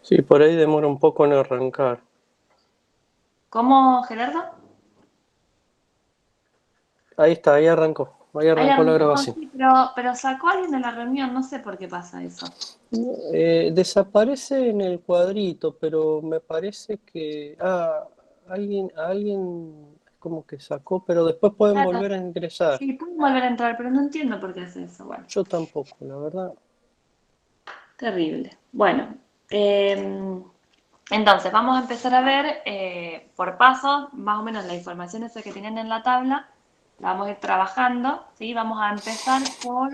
Sí, por ahí demora un poco en arrancar. ¿Cómo, Gerardo? Ahí está, ahí Ahí arrancó la arrancó, grabación. sí, pero sacó a alguien de la reunión, no sé por qué pasa eso. Desaparece en el cuadrito, pero me parece que alguien como que sacó, pero después pueden Claro, volver a ingresar. sí, pueden volver a entrar, pero no entiendo por qué hace eso. Bueno, Yo tampoco, la verdad. terrible. Bueno, entonces vamos a empezar a ver por pasos, más o menos la información esa que tienen en la tabla, la vamos a ir trabajando, ¿sí? Vamos a empezar por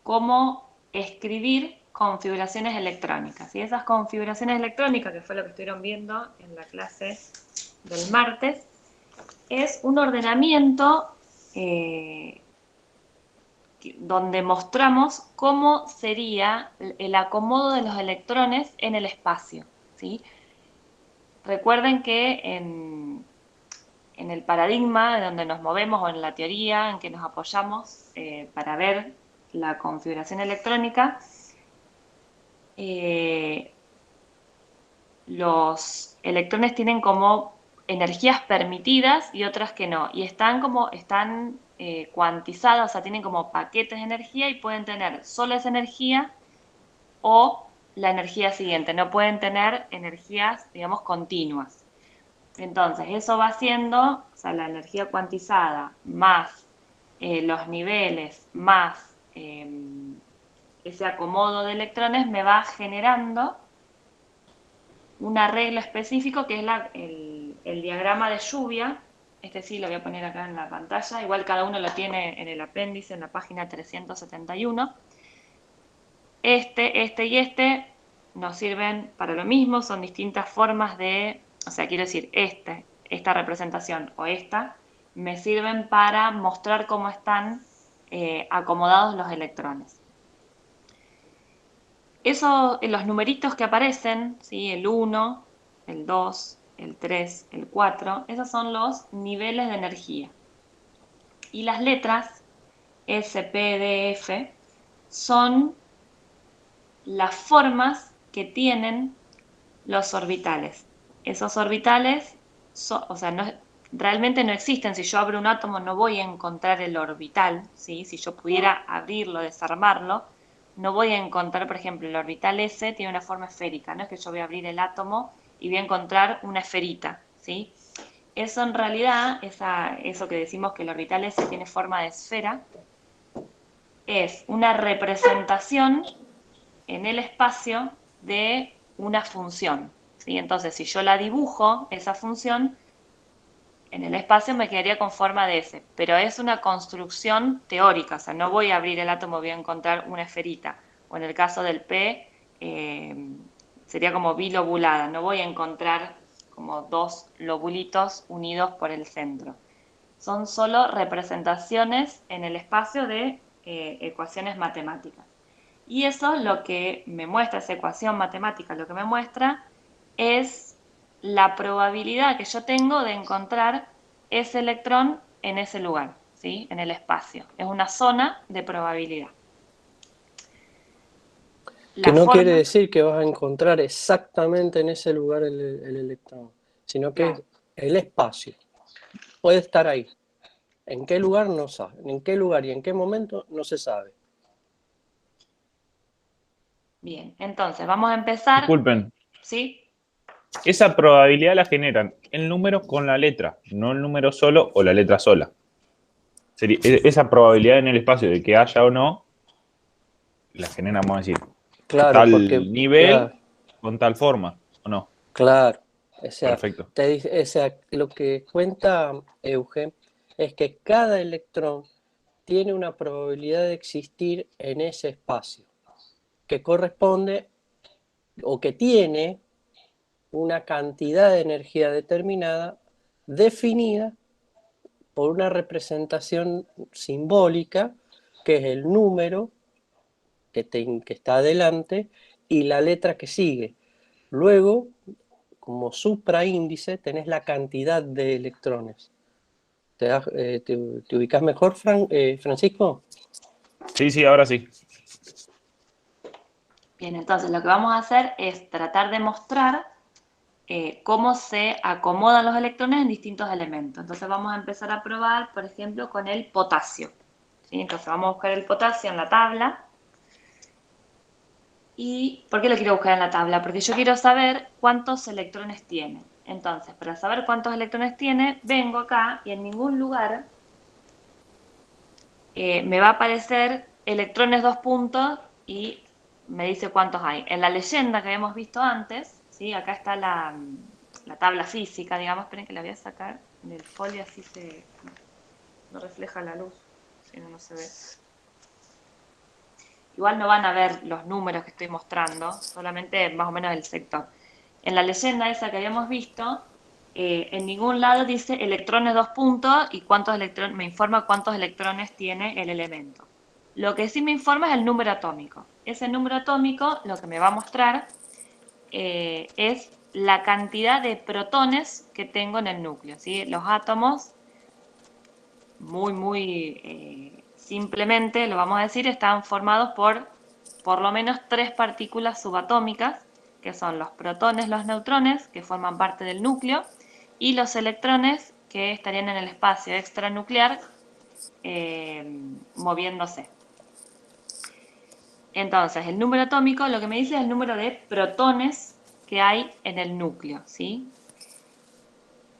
cómo escribir configuraciones electrónicas. Y esas configuraciones electrónicas, que fue lo que estuvieron viendo en la clase del martes, es un ordenamiento eh, donde mostramos cómo sería el acomodo de los electrones en el espacio, ¿sí? Recuerden que en el paradigma de donde nos movemos o en la teoría en que nos apoyamos para ver la configuración electrónica, eh, los electrones tienen como energías permitidas y otras que no. Y están cuantizadas, o sea, tienen como paquetes de energía y pueden tener solo esa energía o la energía siguiente. No pueden tener energías, digamos, continuas. Entonces, eso va siendo, o sea, la energía cuantizada más los niveles más ese acomodo de electrones me va generando un arreglo específico que es el diagrama de lluvia. Este sí lo voy a poner acá en la pantalla. Igual cada uno lo tiene en el apéndice, en la página 371. Este y este nos sirven para lo mismo. Son distintas formas o sea, quiero decir, esta representación o esta, me sirven para mostrar cómo están acomodados los electrones. Eso, los numeritos que aparecen, ¿sí? El 1, el 2, el 3, el 4, esos son los niveles de energía. Y las letras S, P, D, F son las formas que tienen los orbitales. Esos orbitales, o sea, realmente no existen. Si yo abro un átomo no voy a encontrar el orbital, ¿sí? Si yo pudiera abrirlo, desarmarlo, no voy a encontrar, por ejemplo, el orbital S tiene una forma esférica, no es que yo voy a abrir el átomo y voy a encontrar una esferita, ¿sí? Eso en realidad, eso que decimos que el orbital S tiene forma de esfera, es una representación en el espacio de una función, ¿sí? Entonces, si yo la dibujo, esa función, en el espacio me quedaría con forma de S, pero es una construcción teórica, o sea, no voy a abrir el átomo, voy a encontrar una esferita, o en el caso del P, sería como bilobulada, no voy a encontrar como dos lobulitos unidos por el centro. Son solo representaciones en el espacio de ecuaciones matemáticas. Y eso lo que me muestra, esa ecuación matemática, lo que me muestra es la probabilidad que yo tengo de encontrar ese electrón en ese lugar, ¿sí? En el espacio. Es una zona de probabilidad. Que La no quiere forma, decir que vas a encontrar exactamente en ese lugar el electrón, sino que es claro, el espacio. Puede estar ahí. ¿En qué lugar? No sabe. ¿En qué lugar y en qué momento? No se sabe. bien. Entonces, vamos a empezar, Disculpen, ¿sí? esa probabilidad la generan el número con la letra, no el número solo o la letra sola. Esa probabilidad en el espacio de que haya o no, la generan, vamos a decir, Claro, porque, tal claro, nivel con tal forma, ¿o no? claro. O sea, Perfecto. lo que cuenta Eugen es que cada electrón tiene una probabilidad de existir en ese espacio, que corresponde o que tiene una cantidad de energía determinada definida por una representación simbólica, que es el número que está adelante y la letra que sigue. Luego, como supraíndice, tenés la cantidad de electrones. ¿Te ubicas mejor, Francisco? Sí, sí, ahora sí. Bien, entonces lo que vamos a hacer es tratar de mostrar cómo se acomodan los electrones en distintos elementos. Entonces vamos a empezar a probar, por ejemplo, con el potasio. ¿Sí? Entonces vamos a buscar el potasio en la tabla. ¿Y por qué lo quiero buscar en la tabla? Porque yo quiero saber cuántos electrones tiene. Entonces, para saber cuántos electrones tiene, vengo acá y en ningún lugar me va a aparecer electrones dos puntos y me dice cuántos hay. En la leyenda que habíamos visto antes, ¿sí? Acá está la tabla física, digamos. Esperen que la voy a sacar del folio, así no refleja la luz, si no, no se ve. Igual no van a ver los números que estoy mostrando, solamente más o menos el sector. En la leyenda esa que habíamos visto, en ningún lado dice electrones dos puntos y cuántos electrones, me informa cuántos electrones tiene el elemento. Lo que sí me informa es el número atómico. Ese número atómico lo que me va a mostrar es la cantidad de protones que tengo en el núcleo, ¿sí? Los átomos, muy simplemente lo vamos a decir, están formados por lo menos tres partículas subatómicas, que son los protones, los neutrones, que forman parte del núcleo, y los electrones, que estarían en el espacio extranuclear moviéndose. Entonces, el número atómico lo que me dice es el número de protones que hay en el núcleo, ¿sí?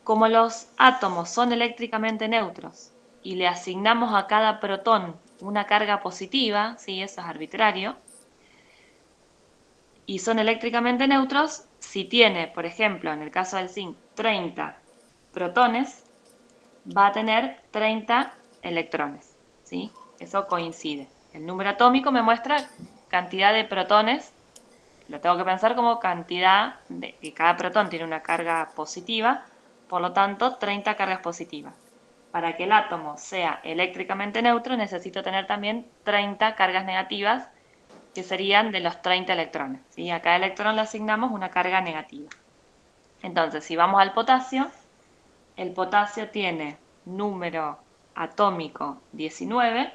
Como los átomos son eléctricamente neutros y le asignamos a cada protón una carga positiva, ¿sí? Eso es arbitrario, y son eléctricamente neutros, si tiene, por ejemplo, en el caso del zinc, 30 protones, va a tener 30 electrones, ¿sí? Eso coincide. El número atómico me muestra cantidad de protones, lo tengo que pensar como cantidad de que cada protón tiene una carga positiva, por lo tanto 30 cargas positivas. Para que el átomo sea eléctricamente neutro necesito tener también 30 cargas negativas, que serían de los 30 electrones, ¿sí? A cada electrón le asignamos una carga negativa. Entonces, si vamos al potasio, el potasio tiene número atómico 19,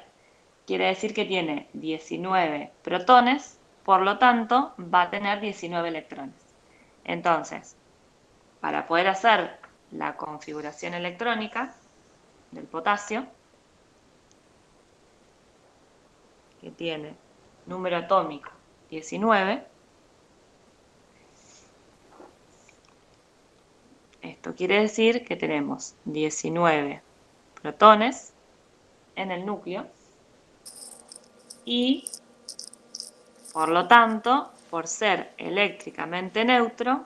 quiere decir que tiene 19 protones, por lo tanto va a tener 19 electrones. Entonces, para poder hacer la configuración electrónica del potasio, que tiene número atómico 19, esto quiere decir que tenemos 19 protones en el núcleo y, por lo tanto, por ser eléctricamente neutro,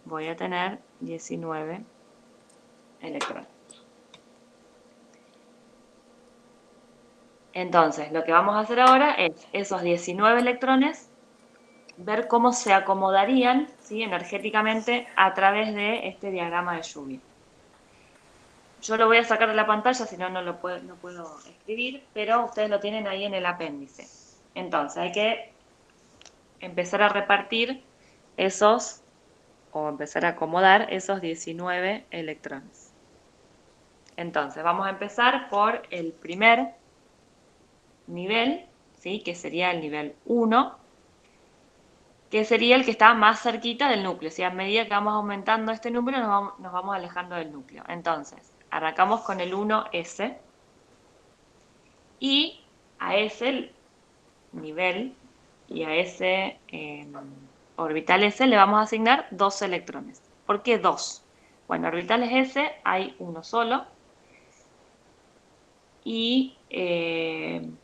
voy a tener 19 electrones. Entonces, lo que vamos a hacer ahora es esos 19 electrones, ver cómo se acomodarían, ¿sí? Energéticamente a través de este diagrama de lluvia. Yo lo voy a sacar de la pantalla, si no, no puedo escribir, pero ustedes lo tienen ahí en el apéndice. Entonces, hay que empezar a repartir o empezar a acomodar esos 19 electrones. Entonces, vamos a empezar por el primer nivel, ¿sí? Que sería el nivel 1, que sería el que está más cerquita del núcleo. ¿Sí? A medida que vamos aumentando este número, nos vamos alejando del núcleo. Entonces, arrancamos con el 1s y a ese nivel y a ese orbital S le vamos a asignar 2 electrones. ¿Por qué 2? Bueno, orbitales S hay uno solo y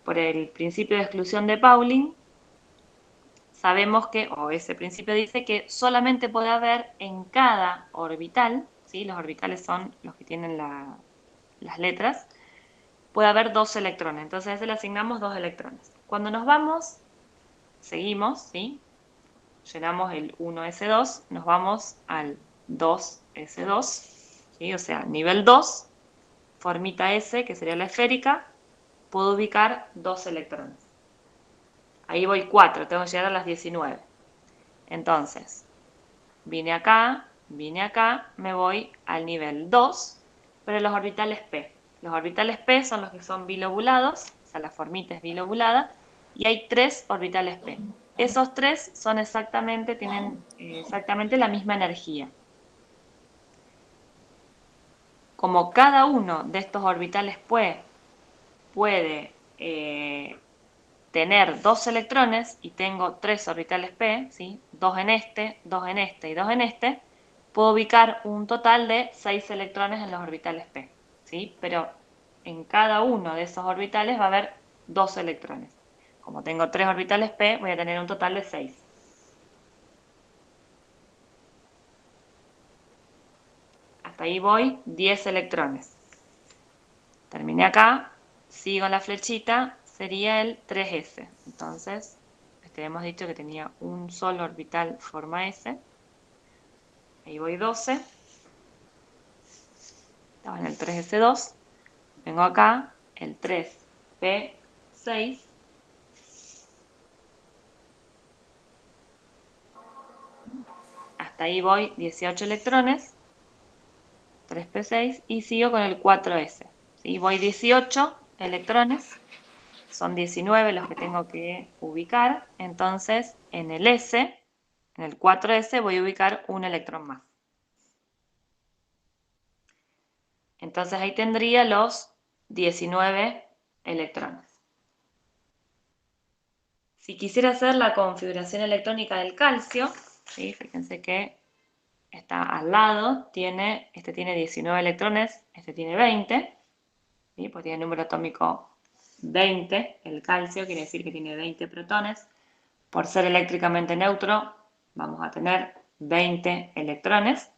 por el principio de exclusión de Pauling sabemos que, o ese principio dice que solamente puede haber en cada orbital, ¿sí? Los orbitales son los que tienen las letras, puede haber 2 electrones. Entonces a ese le asignamos 2 electrones. Cuando nos vamos, seguimos, ¿sí? Llenamos el 1s2, nos vamos al 2s2, ¿sí? O sea, nivel 2, formita S, que sería la esférica, puedo ubicar 2 electrones. Ahí voy 4, tengo que llegar a las 19. Entonces, vine acá, vine acá, me voy al nivel 2, pero los orbitales p. Los orbitales p son los que son bilobulados, o sea, la formita es bilobulada, y hay 3 orbitales p. Esos 3 son tienen exactamente la misma energía. Como cada uno de estos orbitales puede tener 2 electrones, y tengo 3 orbitales p, ¿sí? 2 en este, 2 en este y 2 en este, puedo ubicar un total de 6 electrones en los orbitales p, ¿sí? Pero en cada uno de esos orbitales va a haber 2 electrones. Como tengo 3 orbitales p, voy a tener un total de 6. Hasta ahí voy, 10 electrones. Terminé acá, sigo la flechita, sería el 3s. Entonces, hemos dicho que tenía un solo orbital forma S. Ahí voy 12. Estaba en el 3s2. Vengo acá, el 3p6. Hasta ahí voy 18 electrones. 3p6 y sigo con el 4s. ¿Sí? Voy 18 electrones. Son 19 los que tengo que ubicar. Entonces, en el S, en el 4s, voy a ubicar un electrón más. Entonces ahí tendría los 19 electrones. Si quisiera hacer la configuración electrónica del calcio, ¿sí? Fíjense que está al lado, este tiene 19 electrones, este tiene 20, ¿sí? Pues tiene el número atómico 20, el calcio quiere decir que tiene 20 protones. Por ser eléctricamente neutro, vamos a tener 20 electrones.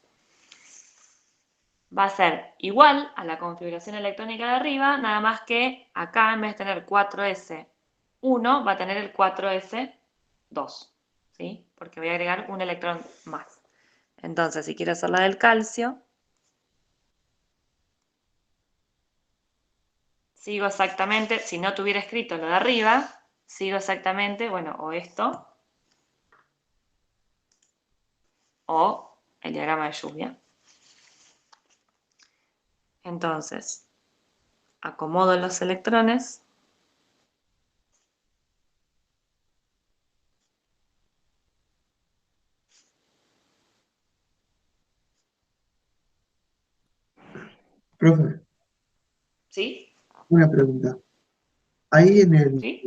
Va a ser igual a la configuración electrónica de arriba, nada más que acá en vez de tener 4s1, va a tener el 4s2, ¿sí? Porque voy a agregar un electrón más. Entonces, si quiero hacer la del calcio, sigo exactamente, si no tuviera escrito lo de arriba, sigo exactamente, bueno, o esto, o el diagrama de lluvia. Entonces, acomodo los electrones. Profe, ¿Sí? una pregunta. Ahí en el ¿Sí?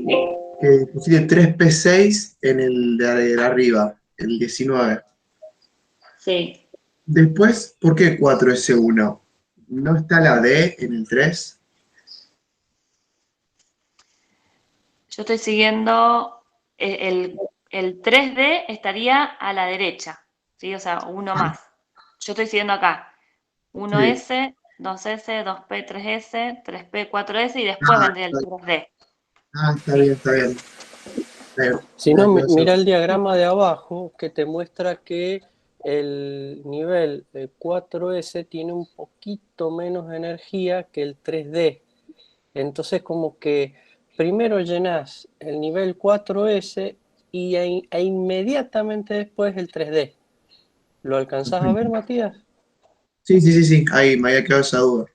que pusiste 3p6 en el de arriba, el 19. Sí. Después, ¿por qué 4s1? ¿No está la D en el 3? Yo estoy siguiendo el 3D estaría a la derecha, ¿sí? O sea, uno más. Yo estoy siguiendo acá. Sí. 1S, 2S, 2P, 3S, 3P, 4S y después Ah, vendría el 3D. está bien, está bien. Si Me no, quedo mira seguro. el diagrama de abajo que te muestra que el nivel 4S tiene un poquito menos energía que el 3D. Entonces como que primero llenas el nivel 4S e inmediatamente después el 3D. ¿Lo alcanzás a ver, Perfecto. Matías? Sí, sí, sí, sí. Ahí me había quedado esa duda.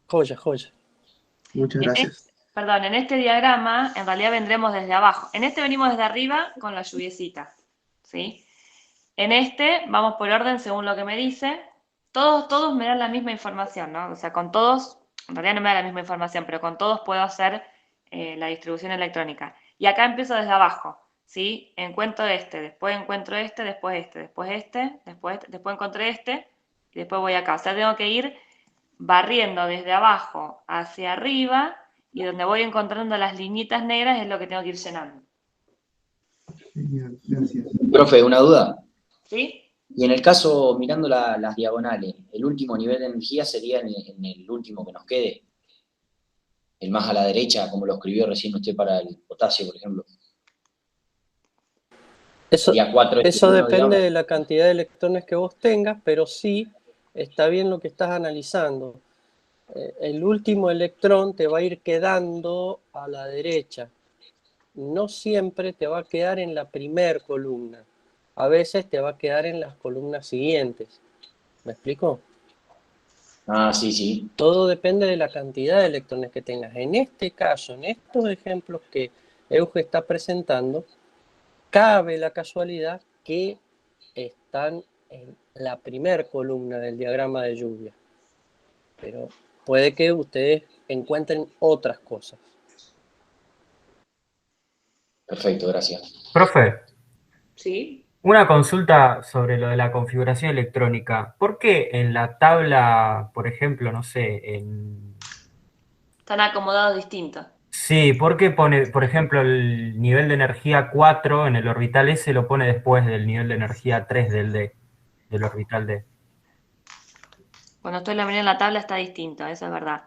Joya, joya. Muchas gracias. Perdón, en este diagrama en realidad vendremos desde abajo. En este venimos desde arriba con la lluviecita, ¿sí? En este vamos por orden según lo que me dice. Todos me dan la misma información, ¿no? O sea, con todos, en realidad no me da la misma información, pero con todos puedo hacer la distribución electrónica. Y acá empiezo desde abajo, ¿sí? Encuentro este, después encuentro este, después este, después este, después encontré este, y después voy acá. O sea, tengo que ir barriendo desde abajo hacia arriba, y donde voy encontrando las liñitas negras es lo que tengo que ir llenando. Genial, gracias. Profe, una duda. ¿Sí? Y en el caso, mirando las diagonales, el último nivel de energía sería en el último que nos quede, el más a la derecha, como lo escribió recién usted para el potasio, por ejemplo. Eso, Sería 4 s eso uno, depende digamos. de la cantidad de electrones que vos tengas, pero sí está bien lo que estás analizando. El último electrón te va a ir quedando a la derecha. No siempre te va a quedar en la primer columna. A veces te va a quedar en las columnas siguientes. ¿Me explico? Ah, sí, sí. Todo depende de la cantidad de electrones que tengas. En este caso, en estos ejemplos que Euge está presentando, cabe la casualidad que están en la primer columna del diagrama de lluvia. Pero puede que ustedes encuentren otras cosas. Perfecto, gracias. Profe, ¿Sí? una consulta sobre lo de la configuración electrónica. ¿Por qué en la tabla, por ejemplo, no sé, Están acomodados distintos. Sí, ¿por qué pone, por ejemplo, el nivel de energía 4 en el orbital S lo pone después del nivel de energía 3 del D, del orbital D? Cuando estoy la mirando en la tabla está distinto, eso es verdad.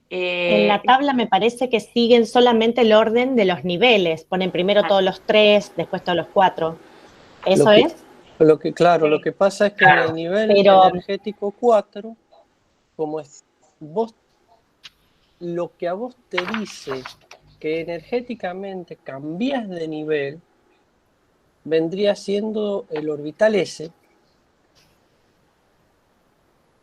En la tabla me parece que siguen solamente el orden de los niveles. Ponen primero todos los 3, después todos los 4. ¿Eso es? Claro, Sí. lo que pasa es que en el nivel Pero energético 4, como es, vos, lo que a vos te dice que energéticamente cambias de nivel, vendría siendo el orbital S.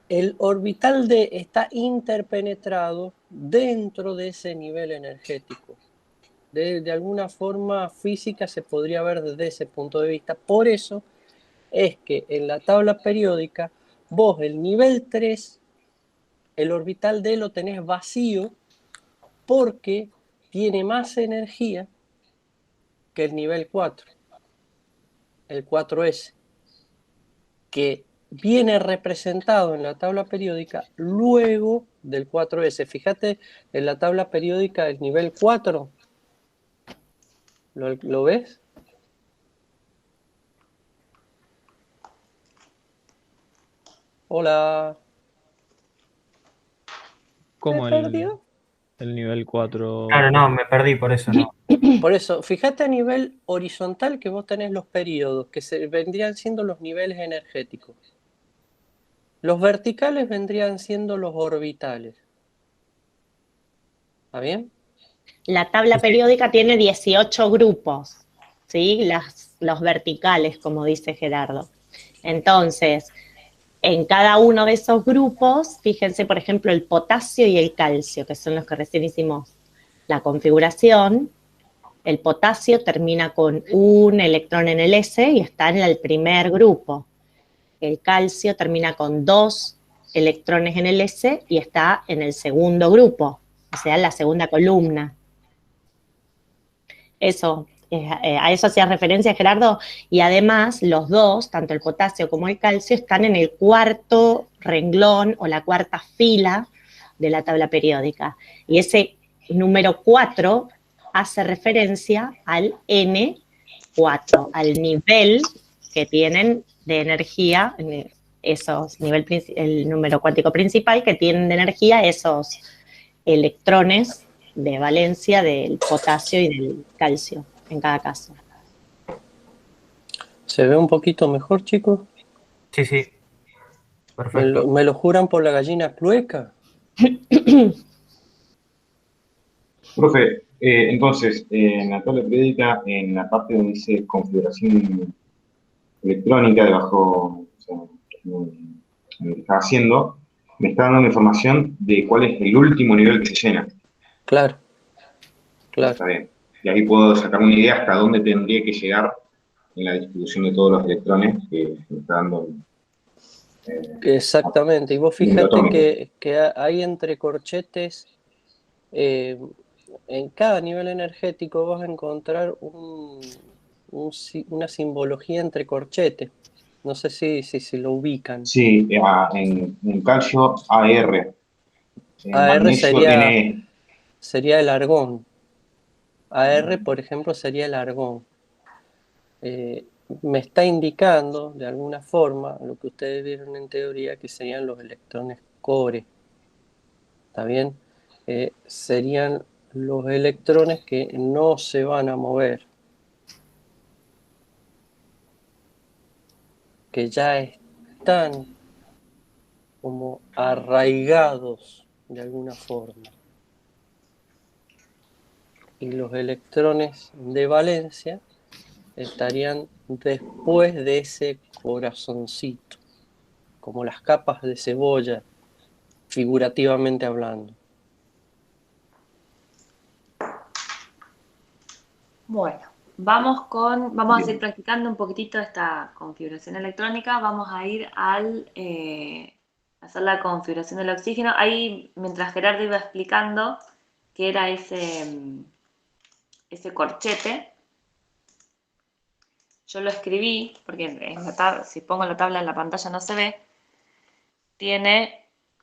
El orbital D está interpenetrado dentro de ese nivel energético. De alguna forma física se podría ver desde ese punto de vista. Por eso es que en la tabla periódica vos el nivel 3, el orbital D lo tenés vacío porque tiene más energía que el nivel 4, el 4S, que viene representado en la tabla periódica luego del 4S. Fíjate en la tabla periódica del nivel 4. ¿Lo ves? Hola. ¿Cómo ¿Me perdió? el nivel 4? Claro, no, me perdí, por eso no. Por eso, fíjate a nivel horizontal que vos tenés los periodos, que vendrían siendo los niveles energéticos. Los verticales vendrían siendo los orbitales. ¿Está bien? la tabla periódica tiene 18 grupos, ¿sí? Los verticales, como dice Gerardo. Entonces, en cada uno de esos grupos, fíjense, por ejemplo, el potasio y el calcio, que son los que recién hicimos la configuración. El potasio termina con un electrón en el S y está en el primer grupo. El calcio termina con 2 electrones en el S y está en el segundo grupo, o sea, en la segunda columna. Eso, a eso hacía referencia Gerardo, y además los dos, tanto el potasio como el calcio, están en el cuarto renglón o la cuarta fila de la tabla periódica. Y ese número 4 hace referencia al N4, al nivel que tienen de energía, el número cuántico principal que tienen de energía esos electrones de valencia del potasio y del calcio en cada caso. ¿Se ve un poquito mejor, chicos? Sí, sí. Perfecto. ¿Me lo juran por la gallina clueca? Profe, entonces, en la tabla periódica, en la parte donde dice configuración electrónica, debajo, o sea, en lo que estaba haciendo, me está dando información de cuál es el último nivel que se llena. Claro, claro. Está bien. Y ahí puedo sacar una idea hasta dónde tendría que llegar en la distribución de todos los electrones que me está dando. Exactamente. Y vos fíjate que hay entre corchetes, en cada nivel energético vas a encontrar una simbología entre corchetes. No sé si lo ubican. Sí, en calcio AR. En AR magnesio Ne. sería el argón. AR, por ejemplo, sería el argón. Me está indicando, de alguna forma, lo que ustedes vieron en teoría, que serían los electrones core. ¿Está bien? Serían los electrones que no se van a mover, que ya están como arraigados de alguna forma. Y los electrones de valencia estarían después de ese corazoncito, como las capas de cebolla, figurativamente hablando. Bueno, vamos a seguir practicando un poquitito esta configuración electrónica. Vamos a ir al hacer la configuración del oxígeno. Ahí, mientras Gerardo iba explicando qué era ese corchete, yo lo escribí, porque si pongo la tabla en la pantalla no se ve.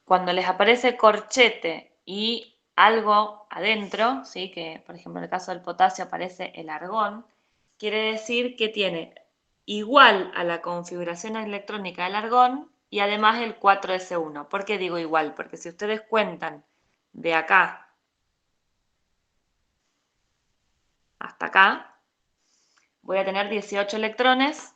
Cuando les aparece corchete y algo adentro, ¿sí? Que por ejemplo en el caso del potasio aparece el argón, quiere decir que tiene igual a la configuración electrónica del argón y además el 4s1. ¿Por qué digo igual? Porque si ustedes cuentan de acá hasta acá, voy a tener 18 electrones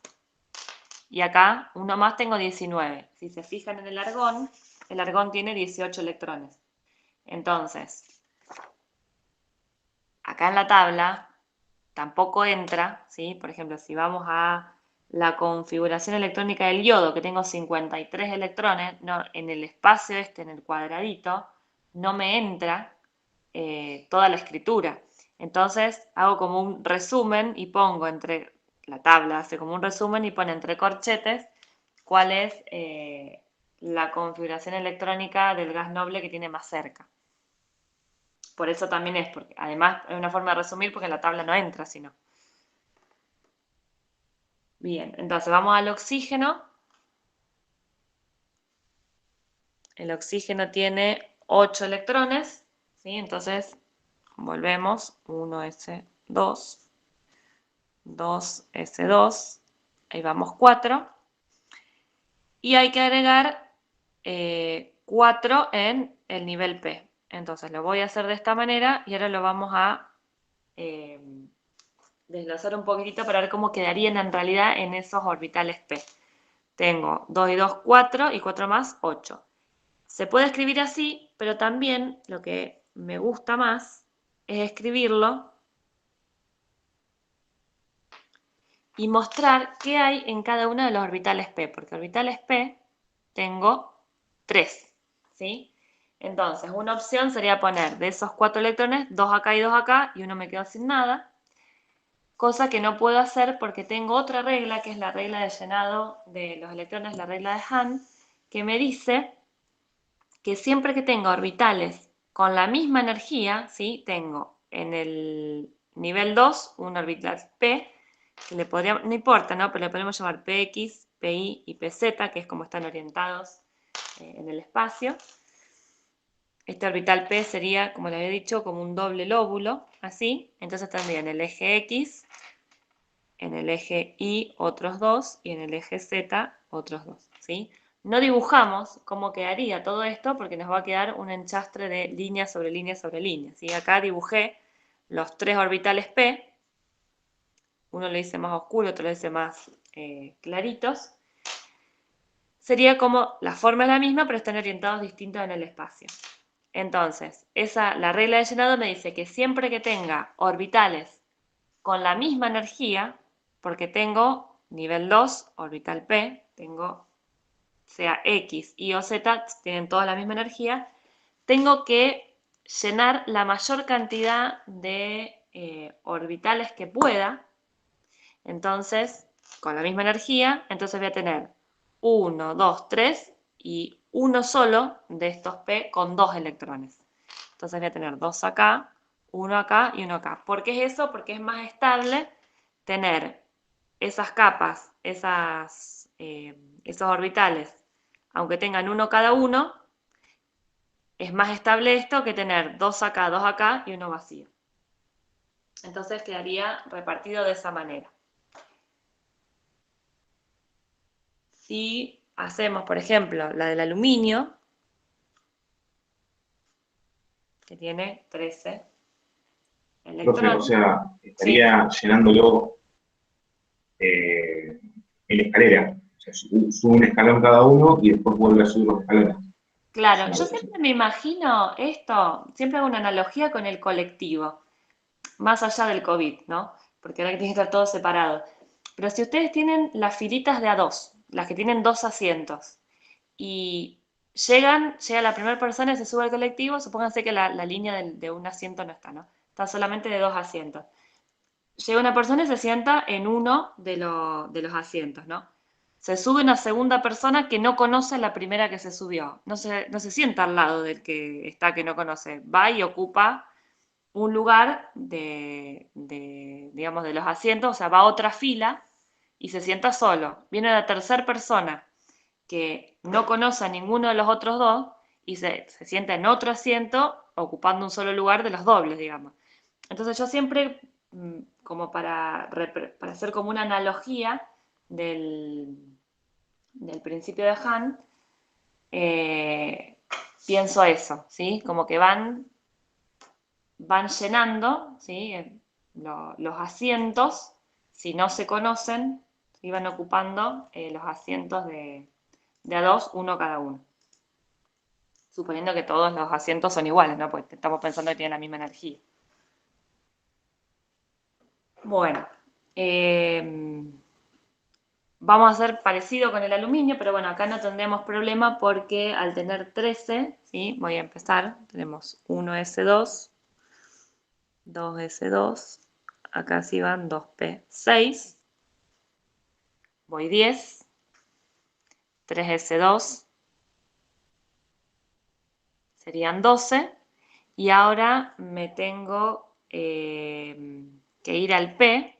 y acá uno más tengo 19. Si se fijan en el argón tiene 18 electrones. Entonces, acá en la tabla tampoco entra, ¿sí? Por ejemplo, si vamos a la configuración electrónica del yodo, que tengo 53 electrones, no, en el espacio en el cuadradito, no me entra toda la escritura. Entonces, hago como un resumen y pongo la tabla hace como un resumen y pone entre corchetes cuál es la configuración electrónica del gas noble que tiene más cerca. Por eso también porque además es una forma de resumir porque en la tabla no entra, sino. Bien, entonces vamos al oxígeno. El oxígeno tiene 8 electrones, ¿sí? Entonces volvemos, 1s2, 2s2, ahí vamos 4. Y hay que agregar 4 en el nivel P. Entonces lo voy a hacer de esta manera y ahora lo vamos a desglosar un poquitito para ver cómo quedarían en realidad en esos orbitales P. Tengo 2 y 2, 4 y 4 más, 8. Se puede escribir así, pero también lo que me gusta más es escribirlo y mostrar qué hay en cada uno de los orbitales P, porque orbitales P tengo 3, ¿sí? Entonces, una opción sería poner de esos 4 electrones, 2 acá y 2 acá, y uno me quedo sin nada, cosa que no puedo hacer porque tengo otra regla, que es la regla de llenado de los electrones, la regla de Hahn, que me dice que siempre que tenga orbitales con la misma energía, ¿sí? Tengo en el nivel 2 un orbital P, que le podríamos, no importa, ¿no? Pero le podemos llamar PX, PI y PZ, que es como están orientados en el espacio. Este orbital P sería, como le había dicho, como un doble lóbulo, así. Entonces tendría en el eje X, en el eje Y otros 2 y en el eje Z otros 2, ¿sí? No dibujamos cómo quedaría todo esto porque nos va a quedar un enchastre de línea sobre línea sobre línea, ¿sí? Acá dibujé los 3 orbitales P, uno lo hice más oscuro, otro lo hice más claritos. Sería como la forma es la misma, pero están orientados distintos en el espacio. Entonces, la regla de llenado me dice que siempre que tenga orbitales con la misma energía, porque tengo nivel 2, orbital P, tengo sea X, Y o Z, tienen toda la misma energía, tengo que llenar la mayor cantidad de orbitales que pueda. Entonces, con la misma energía, entonces voy a tener 1, 2, 3 y uno solo de estos P con 2 electrones. Entonces voy a tener 2 acá, 1 acá y 1 acá. ¿Por qué es eso? Porque es más estable tener esas capas, esos orbitales, aunque tengan uno cada uno, es más estable esto que tener 2 acá y uno vacío. Entonces quedaría repartido de esa manera. Si hacemos, por ejemplo, la del aluminio, que tiene 13 electrones. O sea, estaría llenándolo en escalera. O sea, sube un escalón cada uno y después vuelve a subir los escalones. Claro, yo siempre me imagino esto, siempre hago una analogía con el colectivo, más allá del COVID, ¿no? Porque ahora que tiene que estar todo separado. Pero si ustedes tienen las filitas de A2, las que tienen 2 asientos, y llega la primera persona y se sube al colectivo, supónganse que la línea de un asiento no está, ¿no? Está solamente de 2 asientos. Llega una persona y se sienta en uno de los asientos, ¿no? Se sube una segunda persona que no conoce a la primera que se subió. No se sienta al lado del que está que no conoce. Va y ocupa un lugar digamos, de los asientos, o sea, va a otra fila y se sienta solo. Viene la tercera persona que no conoce a ninguno de los otros dos y se sienta en otro asiento ocupando un solo lugar de los dobles, digamos. Entonces yo siempre, como para hacer como una analogía del principio de Han, pienso eso, ¿sí? Como que van llenando, ¿sí? Los asientos, si no se conocen, iban ocupando los asientos de a 2, uno cada uno. Suponiendo que todos los asientos son iguales, ¿no? Pues estamos pensando que tienen la misma energía. Bueno, vamos a hacer parecido con el aluminio, pero bueno, acá no tendremos problema porque al tener 13, ¿sí? Voy a empezar, tenemos 1s2, 2s2, acá sí van 2p6, voy 10, 3s2, serían 12, y ahora me tengo que ir al P,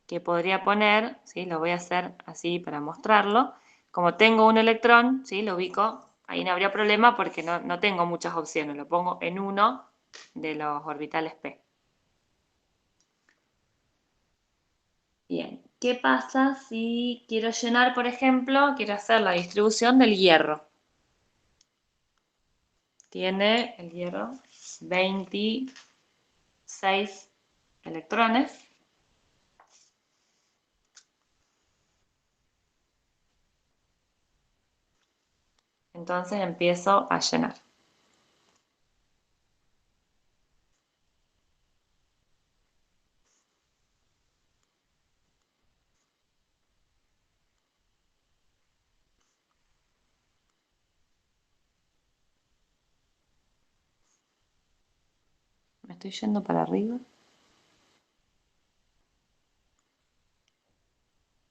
que podría poner, ¿sí? Lo voy a hacer así para mostrarlo. Como tengo un electrón, ¿sí? Lo ubico, ahí no habría problema porque no tengo muchas opciones, lo pongo en uno de los orbitales P. Bien, ¿qué pasa si quiero llenar, por ejemplo, quiero hacer la distribución del hierro? Tiene el hierro 26 electrones. Entonces empiezo a llenar. Me estoy yendo para arriba.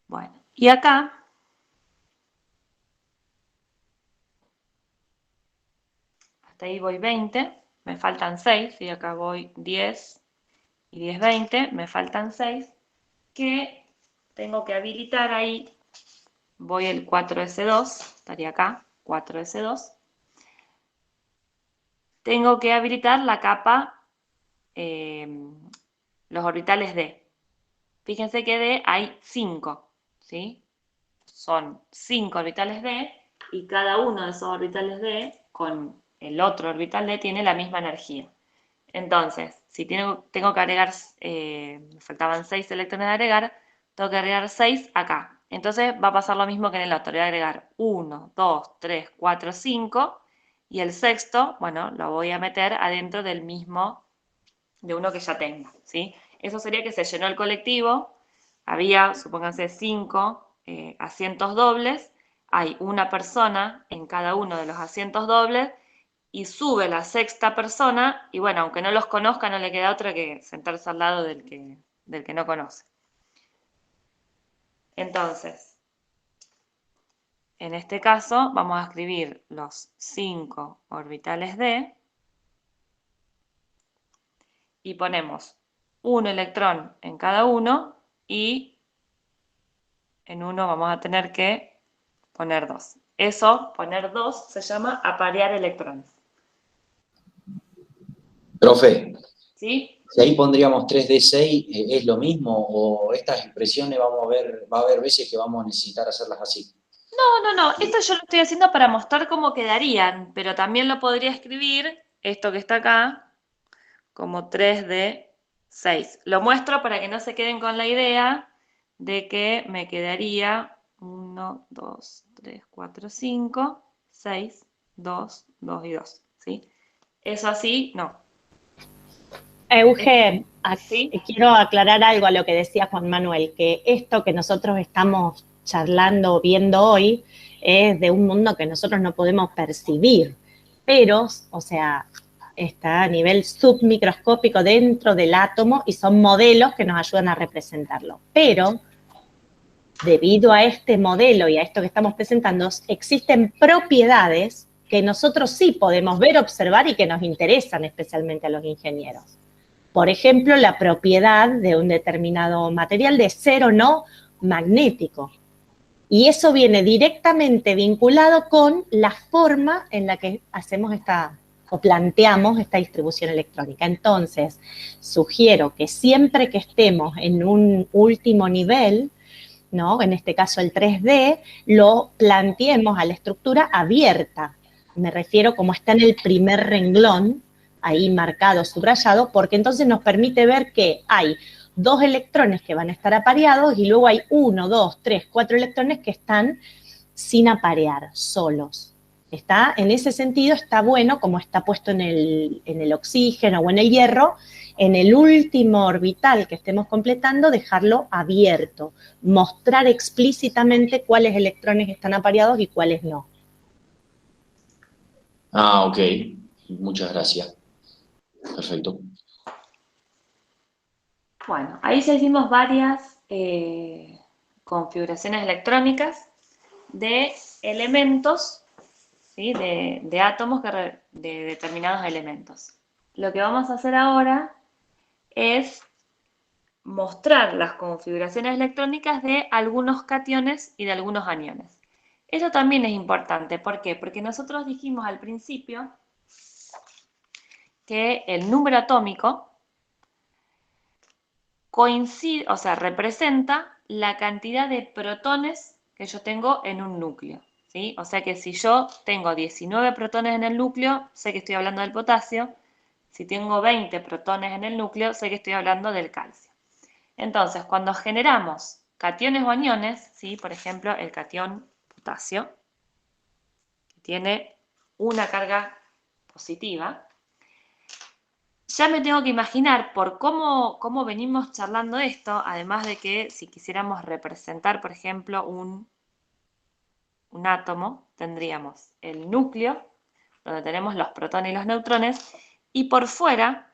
Bueno, y acá hasta ahí voy 20, me faltan 6, y acá voy 10 y 10, 20, me faltan 6, que tengo que habilitar ahí, voy el 4s2, estaría acá, 4s2, tengo que habilitar la capa, los orbitales D. Fíjense que D hay 5, ¿sí? Son 5 orbitales D, y cada uno de esos orbitales D con el otro orbital D tiene la misma energía. Entonces, si tengo que agregar, me faltaban 6 electrones de agregar, tengo que agregar 6 acá. Entonces va a pasar lo mismo que en el otro. Voy a agregar 1, 2, 3, 4, 5, y el sexto, bueno, lo voy a meter adentro del mismo, de uno que ya tengo, ¿sí? Eso sería que se llenó el colectivo, había, supónganse, 5 asientos dobles, hay una persona en cada uno de los asientos dobles, y sube la sexta persona, y bueno, aunque no los conozca, no le queda otra que sentarse al lado del que no conoce. Entonces, en este caso, vamos a escribir los 5 orbitales D, y ponemos un electrón en cada uno, y en uno vamos a tener que poner 2. Eso, poner 2, se llama aparear electrones. Profe, ¿Sí? si ahí pondríamos 3D6, ¿es lo mismo? ¿O estas expresiones va a haber veces que vamos a necesitar hacerlas así? No, esto yo lo estoy haciendo para mostrar cómo quedarían, pero también lo podría escribir, esto que está acá, como 3D6. Lo muestro para que no se queden con la idea de que me quedaría 1, 2, 3, 4, 5, 6, 2, 2 y 2, ¿sí? Eso así, no. Euge, ¿Sí? quiero aclarar algo a lo que decía Juan Manuel, que esto que nosotros estamos charlando, viendo hoy, es de un mundo que nosotros no podemos percibir, pero, o sea, está a nivel submicroscópico dentro del átomo y son modelos que nos ayudan a representarlo. Pero, debido a este modelo y a esto que estamos presentando, existen propiedades que nosotros sí podemos ver, observar y que nos interesan especialmente a los ingenieros. Por ejemplo, la propiedad de un determinado material de ser o no magnético. Y eso viene directamente vinculado con la forma en la que hacemos o planteamos esta distribución electrónica. Entonces, sugiero que siempre que estemos en un último nivel, ¿no? En este caso el 3D, lo planteemos a la estructura abierta. Me refiero como está en el primer renglón, ahí marcado, subrayado, porque entonces nos permite ver que hay 2 electrones que van a estar apareados y luego hay 1, 2, 3, 4 electrones que están sin aparear, solos. En ese sentido está bueno, como está puesto en el oxígeno o en el hierro, en el último orbital que estemos completando, dejarlo abierto, mostrar explícitamente cuáles electrones están apareados y cuáles no. Ah, ok. Muchas gracias. Perfecto. Bueno, ahí ya hicimos varias configuraciones electrónicas de elementos, ¿sí? de átomos de determinados elementos. Lo que vamos a hacer ahora es mostrar las configuraciones electrónicas de algunos cationes y de algunos aniones. Eso también es importante. ¿Por qué? Porque nosotros dijimos al principio que el número atómico coincide, o sea, representa la cantidad de protones que yo tengo en un núcleo, ¿sí? O sea que si yo tengo 19 protones en el núcleo, sé que estoy hablando del potasio. Si tengo 20 protones en el núcleo, sé que estoy hablando del calcio. Entonces, cuando generamos cationes o aniones, ¿sí? Por ejemplo, el catión potasio, que tiene una carga positiva, ya me tengo que imaginar por cómo venimos charlando esto, además de que si quisiéramos representar, por ejemplo, un átomo, tendríamos el núcleo, donde tenemos los protones y los neutrones, y por fuera,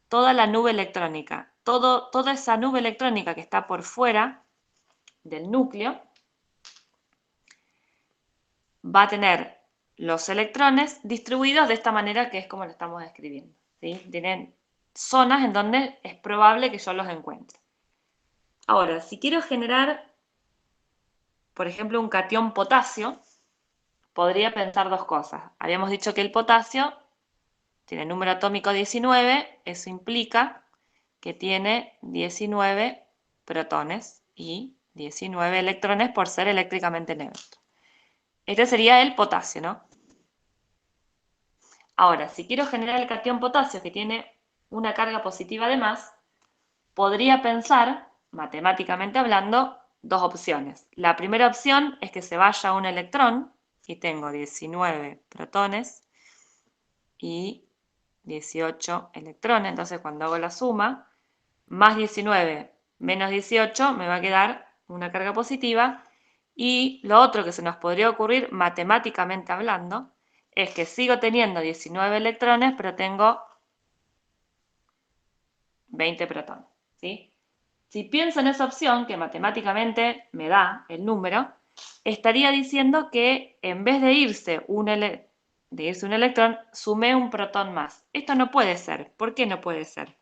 toda la nube electrónica. Toda esa nube electrónica que está por fuera del núcleo va a tener los electrones distribuidos de esta manera que es como lo estamos describiendo, ¿sí? Tienen zonas en donde es probable que yo los encuentre. Ahora, si quiero generar, por ejemplo, un catión potasio, podría pensar 2 cosas. Habíamos dicho que el potasio tiene número atómico 19, eso implica que tiene 19 protones y 19 electrones por ser eléctricamente neutro. Este sería el potasio, ¿no? Ahora, si quiero generar el catión potasio que tiene una carga positiva de más, podría pensar, matemáticamente hablando, 2 opciones. La primera opción es que se vaya un electrón y tengo 19 protones y 18 electrones. Entonces, cuando hago la suma, más 19 menos 18 me va a quedar una carga positiva. Y lo otro que se nos podría ocurrir matemáticamente hablando es que sigo teniendo 19 electrones, pero tengo 20 protones, ¿sí? Si pienso en esa opción, que matemáticamente me da el número, estaría diciendo que en vez de irse un electrón, sumé un protón más. Esto no puede ser. ¿Por qué no puede ser?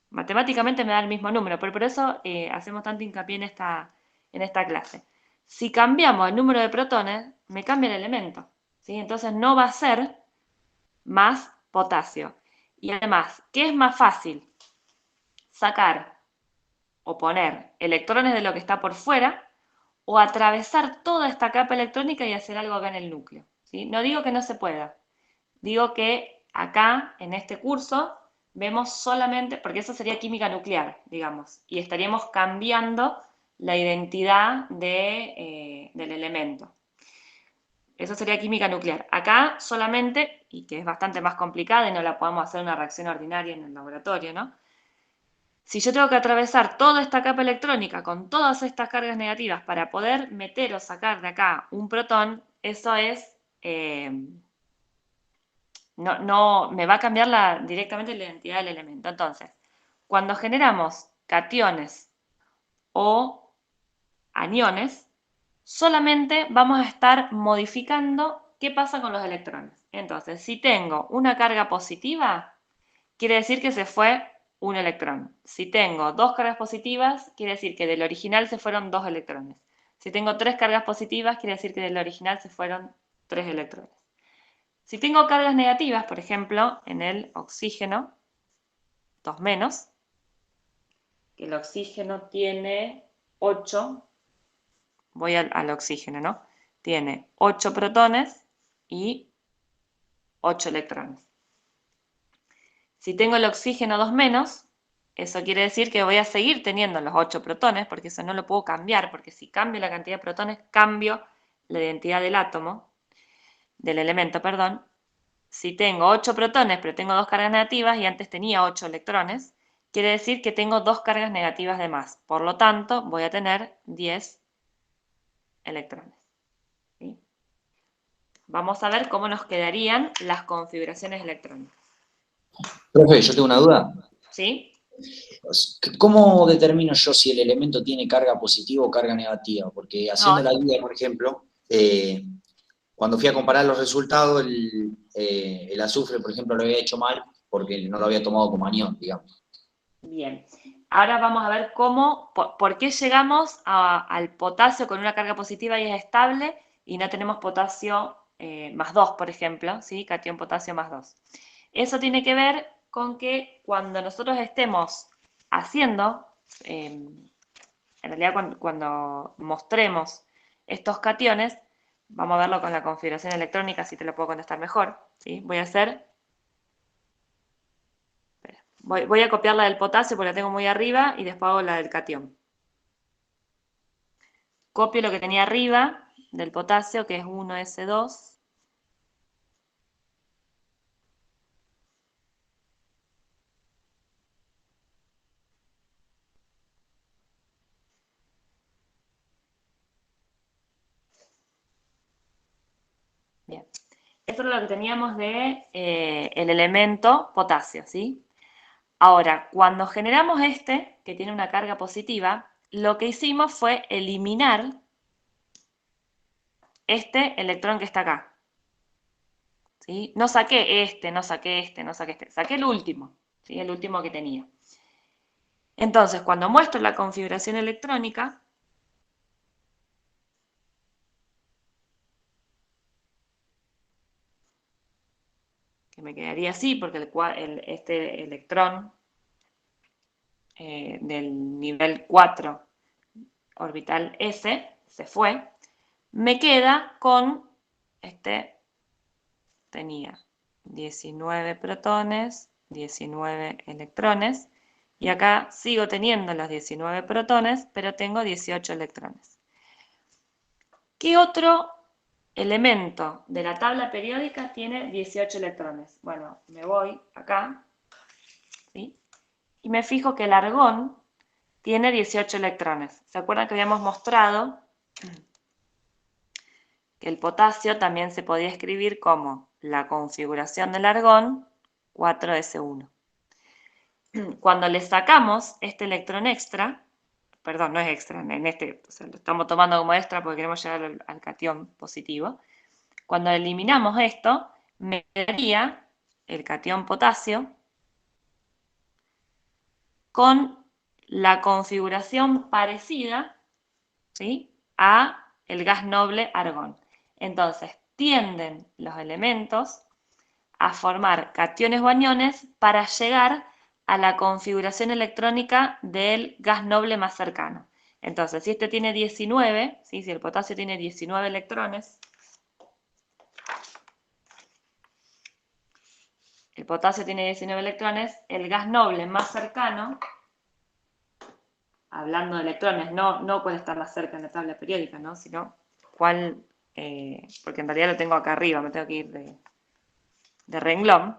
Matemáticamente me da el mismo número, pero por eso hacemos tanto hincapié en esta clase. Si cambiamos el número de protones, me cambia el elemento, ¿sí? Entonces no va a ser más potasio. Y además, ¿qué es más fácil? Sacar o poner electrones de lo que está por fuera o atravesar toda esta capa electrónica y hacer algo acá en el núcleo, ¿sí? No digo que no se pueda, digo que acá, en este curso, vemos solamente, porque eso sería química nuclear, digamos, y estaríamos cambiando la identidad del elemento. Eso sería química nuclear. Acá solamente, y que es bastante más complicada y no la podemos hacer en una reacción ordinaria en el laboratorio, ¿no? Si yo tengo que atravesar toda esta capa electrónica con todas estas cargas negativas para poder meter o sacar de acá un protón, eso es, no, me va a cambiar directamente la identidad del elemento. Entonces, cuando generamos cationes o aniones, solamente vamos a estar modificando qué pasa con los electrones. Entonces, si tengo una carga positiva, quiere decir que se fue un electrón. Si tengo dos cargas positivas, quiere decir que del original se fueron 2 electrones. Si tengo 3 cargas positivas, quiere decir que del original se fueron 3 electrones. Si tengo cargas negativas, por ejemplo, en el oxígeno, 2 menos, que el oxígeno tiene 8, voy al oxígeno, ¿no? Tiene 8 protones y 8 electrones. Si tengo el oxígeno 2 menos, eso quiere decir que voy a seguir teniendo los 8 protones, porque eso no lo puedo cambiar, porque si cambio la cantidad de protones, cambio la identidad del átomo, del elemento, perdón. Si tengo 8 protones, pero tengo 2 cargas negativas, y antes tenía 8 electrones, quiere decir que tengo 2 cargas negativas de más. Por lo tanto, voy a tener 10 electrones. ¿Sí? Vamos a ver cómo nos quedarían las configuraciones electrónicas. Profe, yo tengo una duda. ¿Sí? ¿Cómo determino yo si el elemento tiene carga positiva o carga negativa? Porque haciendo la guía, por ejemplo, cuando fui a comparar los resultados, el azufre, por ejemplo, lo había hecho mal porque no lo había tomado como anión, digamos. Bien. Ahora vamos a ver por qué llegamos al potasio con una carga positiva y es estable y no tenemos potasio más 2, por ejemplo, ¿sí? Catión potasio más 2. Eso tiene que ver con que cuando nosotros estemos haciendo, en realidad cuando mostremos estos cationes, vamos a verlo con la configuración electrónica, así te lo puedo contestar mejor, ¿sí? Voy a copiar la del potasio porque la tengo muy arriba y después hago la del catión. Copio lo que tenía arriba del potasio, que es 1S2. Bien. Esto es lo que teníamos de el elemento potasio, ¿sí? Ahora, cuando generamos que tiene una carga positiva, lo que hicimos fue eliminar este electrón que está acá. ¿Sí? No saqué no saqué no saqué saqué el último, ¿sí? El último que tenía. Entonces, cuando muestro la configuración electrónica, que me quedaría así, porque este electrón del nivel 4 orbital S se fue, me queda con tenía 19 protones, 19 electrones, y acá sigo teniendo los 19 protones, pero tengo 18 electrones. ¿Qué otro elemento de la tabla periódica tiene 18 electrones? Bueno, me voy acá, ¿sí? Y me fijo que el argón tiene 18 electrones. ¿Se acuerdan que habíamos mostrado que el potasio también se podía escribir como la configuración del argón 4s1? Cuando le sacamos este electrón extra, perdón, no es extra, o sea, lo estamos tomando como extra porque queremos llegar al catión positivo. Cuando eliminamos esto, me quedaría el catión potasio con la configuración parecida, ¿sí?, a el gas noble argón. Entonces, tienden los elementos a formar cationes o aniones para llegar a la configuración electrónica del gas noble más cercano. Entonces, si este tiene 19, ¿sí?, si el potasio tiene 19 electrones, el potasio tiene 19 electrones, el gas noble más cercano, hablando de electrones, no puede estar más cerca en la tabla periódica, ¿no?, sino cuál, porque en realidad lo tengo acá arriba, me tengo que ir de renglón.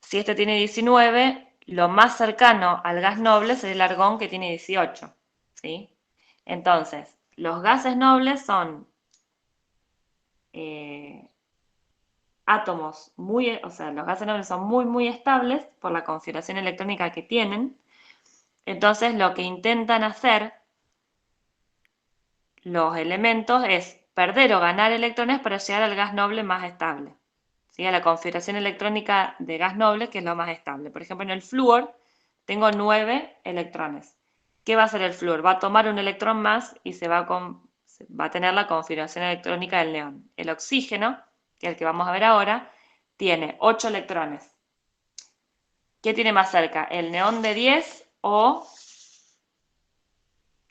Si este tiene 19, lo más cercano al gas noble es el argón, que tiene 18, ¿sí? Entonces, los gases nobles son átomos o sea, los gases nobles son muy, muy estables por la configuración electrónica que tienen. Entonces, lo que intentan hacer los elementos es perder o ganar electrones para llegar al gas noble más estable, ¿sí? A la configuración electrónica de gas noble, que es lo más estable. Por ejemplo, en el flúor tengo 9 electrones. ¿Qué va a hacer el flúor? Va a tomar un electrón más y va a tener la configuración electrónica del neón. El oxígeno, que es el que vamos a ver ahora, tiene 8 electrones. ¿Qué tiene más cerca? ¿El neón de 10 o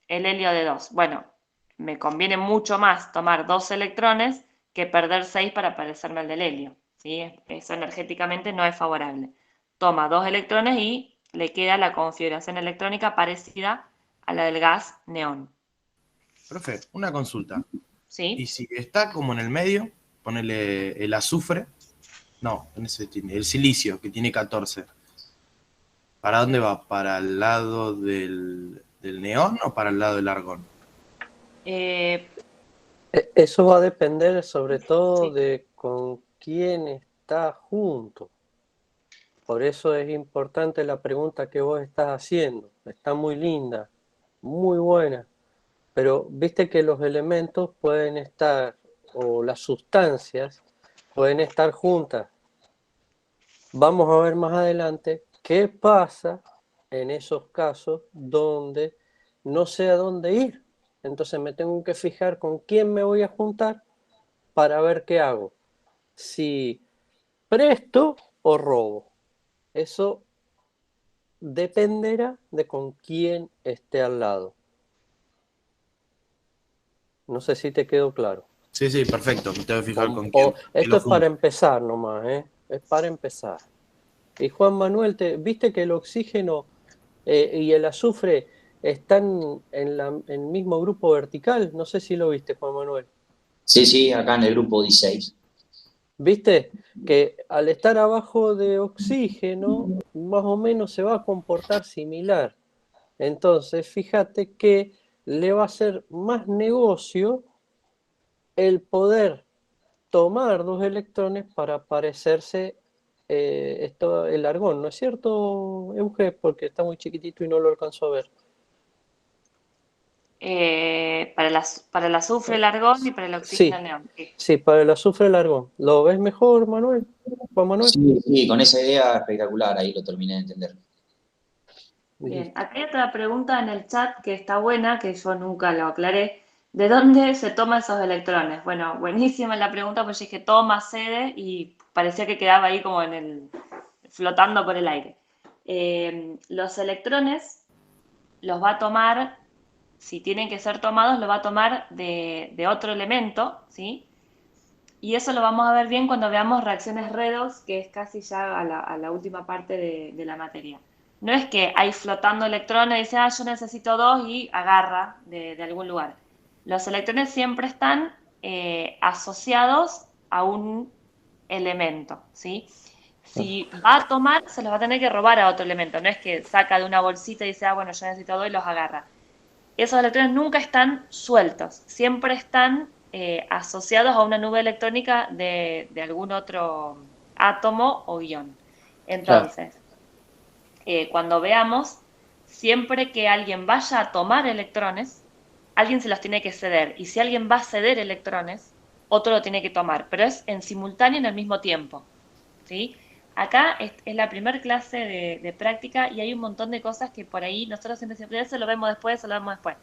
el helio de 2? Bueno, me conviene mucho más tomar 2 electrones que perder 6 para parecerme al del helio, ¿sí? Eso energéticamente no es favorable. Toma 2 electrones y le queda la configuración electrónica parecida a la del gas neón. Profe, una consulta. ¿Sí? Y si está como en el medio, ponele el azufre, no, el silicio, que tiene 14. ¿Para dónde va? ¿Para el lado del neón o para el lado del argón? Eso va a depender sobre todo Sí. de con quién está junto. Por eso es importante la pregunta que vos estás haciendo. Está muy linda, muy buena. Pero viste que los elementos pueden estar, o las sustancias pueden estar juntas. Vamos a ver más adelante qué pasa en esos casos donde no sé a dónde ir. Entonces me tengo que fijar con quién me voy a juntar para ver qué hago. Si presto o robo. Eso dependerá de con quién esté al lado. No sé si te quedó claro. Sí, sí, perfecto. Me tengo que fijar con quién. Esto es para empezar nomás, ¿eh? Es para empezar. Y Juan Manuel, ¿viste que el oxígeno y el azufre están en el mismo grupo vertical? No sé si lo viste, Juan Manuel. Sí, sí, acá en el grupo 16. ¿Viste? Que al estar abajo de oxígeno, más o menos se va a comportar similar. Entonces, fíjate que le va a ser más negocio el poder tomar 2 electrones para parecerse el argón, ¿no es cierto, Euge? Porque está muy chiquitito y no lo alcanzó a ver. Para el azufre, el argón, y para el oxígeno, Sí, el neón. Sí. sí, para el azufre, el argón. ¿Lo ves mejor, Manuel? Juan Manuel. Sí, sí, con esa idea espectacular, ahí lo terminé de entender. Bien, acá hay otra pregunta en el chat que está buena, que yo nunca lo aclaré. ¿De dónde se toman esos electrones? Bueno, buenísima la pregunta, pues yo dije toma, cede, y parecía que quedaba ahí como flotando por el aire. Los electrones los va a tomar, si tienen que ser tomados, los va a tomar de otro elemento, ¿sí? Y eso lo vamos a ver bien cuando veamos reacciones redox, que es casi ya a la última parte de la materia. No es que hay flotando electrones y dice, yo necesito 2 y agarra de algún lugar. Los electrones siempre están asociados a un elemento, ¿sí? Si va a tomar, se los va a tener que robar a otro elemento. No es que saca de una bolsita y dice, bueno, yo necesito 2 y los agarra. Esos electrones nunca están sueltos, siempre están asociados a una nube electrónica de algún otro átomo o ion. Entonces, cuando veamos, siempre que alguien vaya a tomar electrones, alguien se los tiene que ceder. Y si alguien va a ceder electrones, otro lo tiene que tomar. Pero es en simultáneo en el mismo tiempo, ¿sí? Acá es la primera clase de práctica y hay un montón de cosas que por ahí nosotros siempre decimos, eso lo vemos después, eso lo vemos después.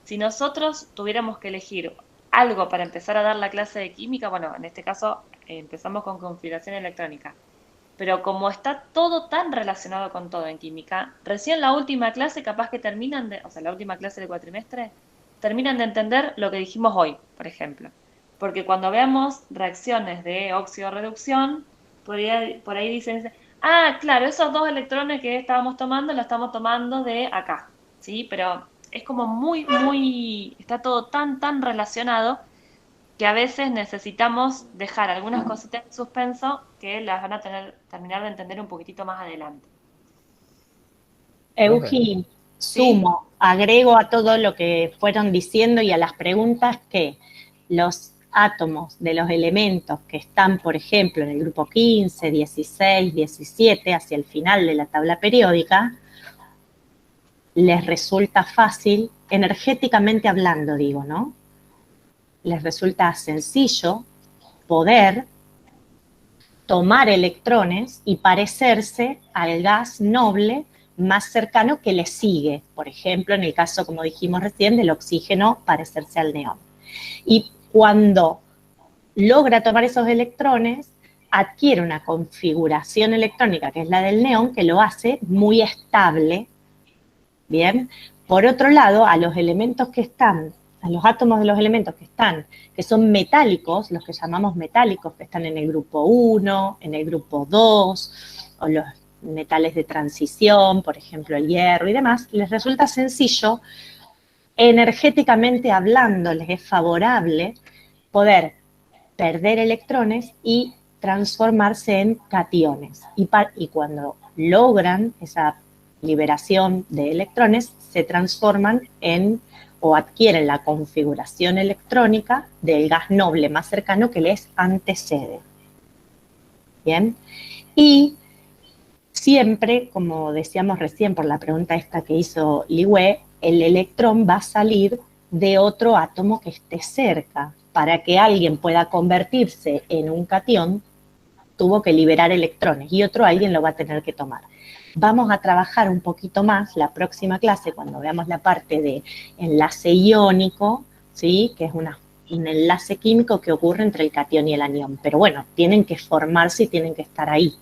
Si nosotros tuviéramos que elegir algo para empezar a dar la clase de química, bueno, en este caso empezamos con configuración electrónica. Pero como está todo tan relacionado con todo en química, recién la última clase capaz que la última clase del cuatrimestre, terminan de entender lo que dijimos hoy, por ejemplo. Porque cuando veamos reacciones de óxido-reducción, por ahí dicen, claro, esos 2 electrones que estábamos tomando, los estamos tomando de acá, ¿sí? Pero es como está todo tan relacionado que a veces necesitamos dejar algunas cositas en suspenso que las van a terminar de entender un poquitito más adelante. Eugi, sumo, agrego a todo lo que fueron diciendo y a las preguntas que los átomos de los elementos que están, por ejemplo, en el grupo 15, 16, 17, hacia el final de la tabla periódica, les resulta fácil, energéticamente hablando, digo, ¿no? Les resulta sencillo poder tomar electrones y parecerse al gas noble más cercano que le sigue. Por ejemplo, en el caso, como dijimos recién, del oxígeno, parecerse al neón. Y cuando logra tomar esos electrones, adquiere una configuración electrónica, que es la del neón, que lo hace muy estable. Bien. Por otro lado, a los elementos que están, a los átomos de los elementos que están, que son metálicos, los que llamamos metálicos, que están en el grupo 1, en el grupo 2, o los metales de transición, por ejemplo, el hierro y demás, les resulta sencillo, energéticamente hablando, les es favorable poder perder electrones y transformarse en cationes. Y cuando logran esa liberación de electrones, se transforman en o adquieren la configuración electrónica del gas noble más cercano que les antecede. Bien. Y siempre, como decíamos recién por la pregunta esta que hizo Liwé, el electrón va a salir de otro átomo que esté cerca. Para que alguien pueda convertirse en un catión, tuvo que liberar electrones y otro alguien lo va a tener que tomar. Vamos a trabajar un poquito más la próxima clase cuando veamos la parte de enlace iónico, ¿sí? Que es un enlace químico que ocurre entre el catión y el anión. Pero bueno, tienen que formarse y tienen que estar ahí.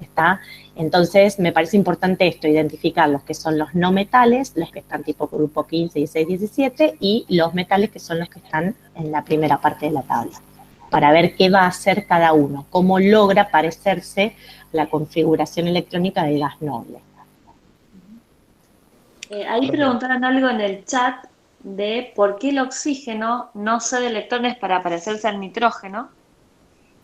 ¿Está? Entonces, me parece importante esto, identificar los que son los no metales, los que están tipo grupo 15, 16, 17, y los metales que son los que están en la primera parte de la tabla, para ver qué va a hacer cada uno, cómo logra parecerse a la configuración electrónica del gas noble. Ahí preguntaron algo en el chat de por qué el oxígeno no cede electrones para parecerse al nitrógeno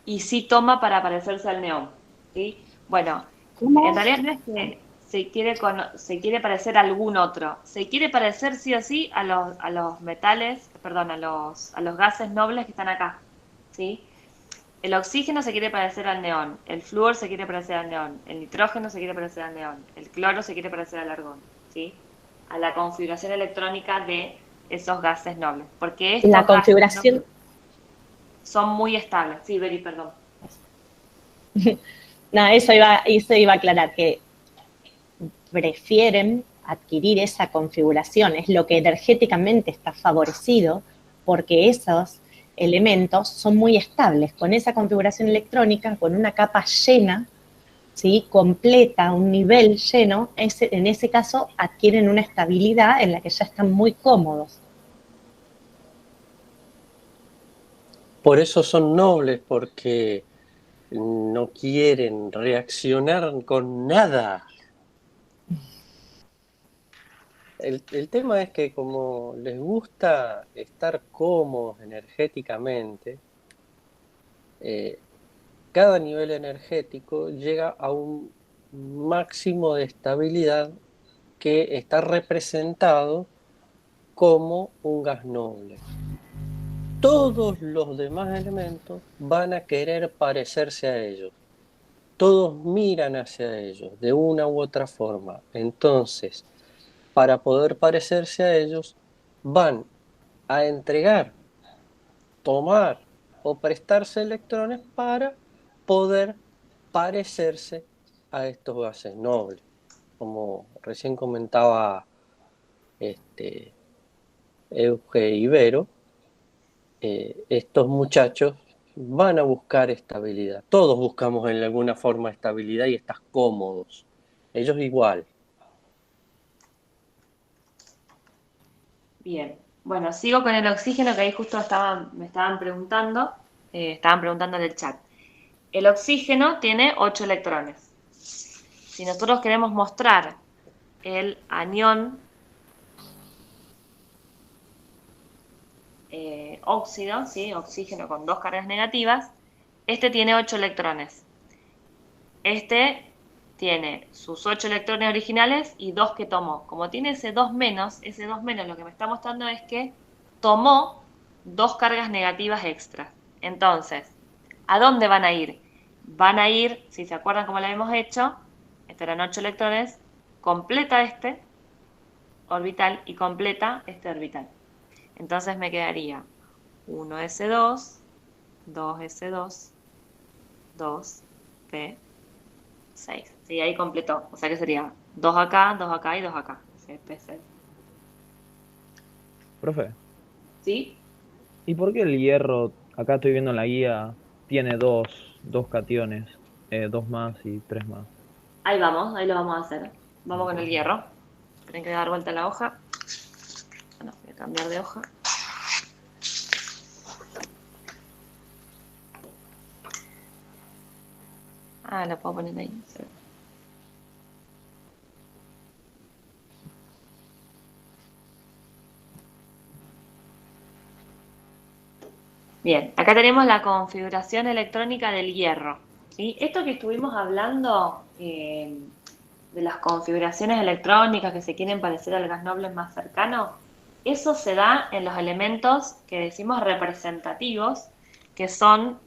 y sí toma para parecerse al neón, ¿sí? Bueno, en realidad no es que se quiere parecer a algún otro, se quiere parecer sí o sí a los metales, perdón, a los gases nobles que están acá, ¿sí? El oxígeno se quiere parecer al neón, el flúor se quiere parecer al neón, el nitrógeno se quiere parecer al neón, el cloro se quiere parecer al argón, ¿sí? A la configuración electrónica de esos gases nobles, porque estos la configuración gases son muy estables. Sí, Beri, perdón. No, eso iba a aclarar, que prefieren adquirir esa configuración, es lo que energéticamente está favorecido, porque esos elementos son muy estables. Con esa configuración electrónica, con una capa llena, ¿sí? Completa, un nivel lleno, en ese caso adquieren una estabilidad en la que ya están muy cómodos. Por eso son nobles, porque no quieren reaccionar con nada. El tema es que como les gusta estar cómodos energéticamente, cada nivel energético llega a un máximo de estabilidad que está representado como un gas noble. Todos los demás elementos van a querer parecerse a ellos. Todos miran hacia ellos de una u otra forma. Entonces, para poder parecerse a ellos, van a entregar, tomar o prestarse electrones para poder parecerse a estos gases nobles. Como recién comentaba Euge Ibero, estos muchachos van a buscar estabilidad. Todos buscamos en alguna forma estabilidad y estás cómodos. Ellos igual. Bien. Bueno, sigo con el oxígeno, que ahí justo me estaban preguntando en el chat. El oxígeno tiene 8 electrones. Si nosotros queremos mostrar el anión óxido, ¿sí? Oxígeno con 2 cargas negativas, este tiene 8 electrones. Este tiene sus 8 electrones originales y 2 que tomó. Como tiene ese 2 menos lo que me está mostrando es que tomó 2 cargas negativas extras. Entonces, ¿a dónde van a ir? Van a ir, si se acuerdan cómo lo habíamos hecho, estos eran 8 electrones, completa este orbital y completa este orbital. Entonces me quedaría 1s2, 2s2, 2p6. Sí, ahí completó. O sea que sería 2 acá y 2 acá. P6. Profe, ¿Sí? ¿y por qué el hierro, acá estoy viendo en la guía, tiene dos cationes, 2 más y 3 más? Ahí vamos, ahí lo vamos a hacer. Vamos con el hierro. Tienen que dar vuelta la hoja. Bueno, voy a cambiar de hoja. Ah, la puedo poner ahí. Sí. Bien, acá tenemos la configuración electrónica del hierro. ¿Sí? Esto que estuvimos hablando de las configuraciones electrónicas que se quieren parecer al gas noble más cercano, eso se da en los elementos que decimos representativos, que son,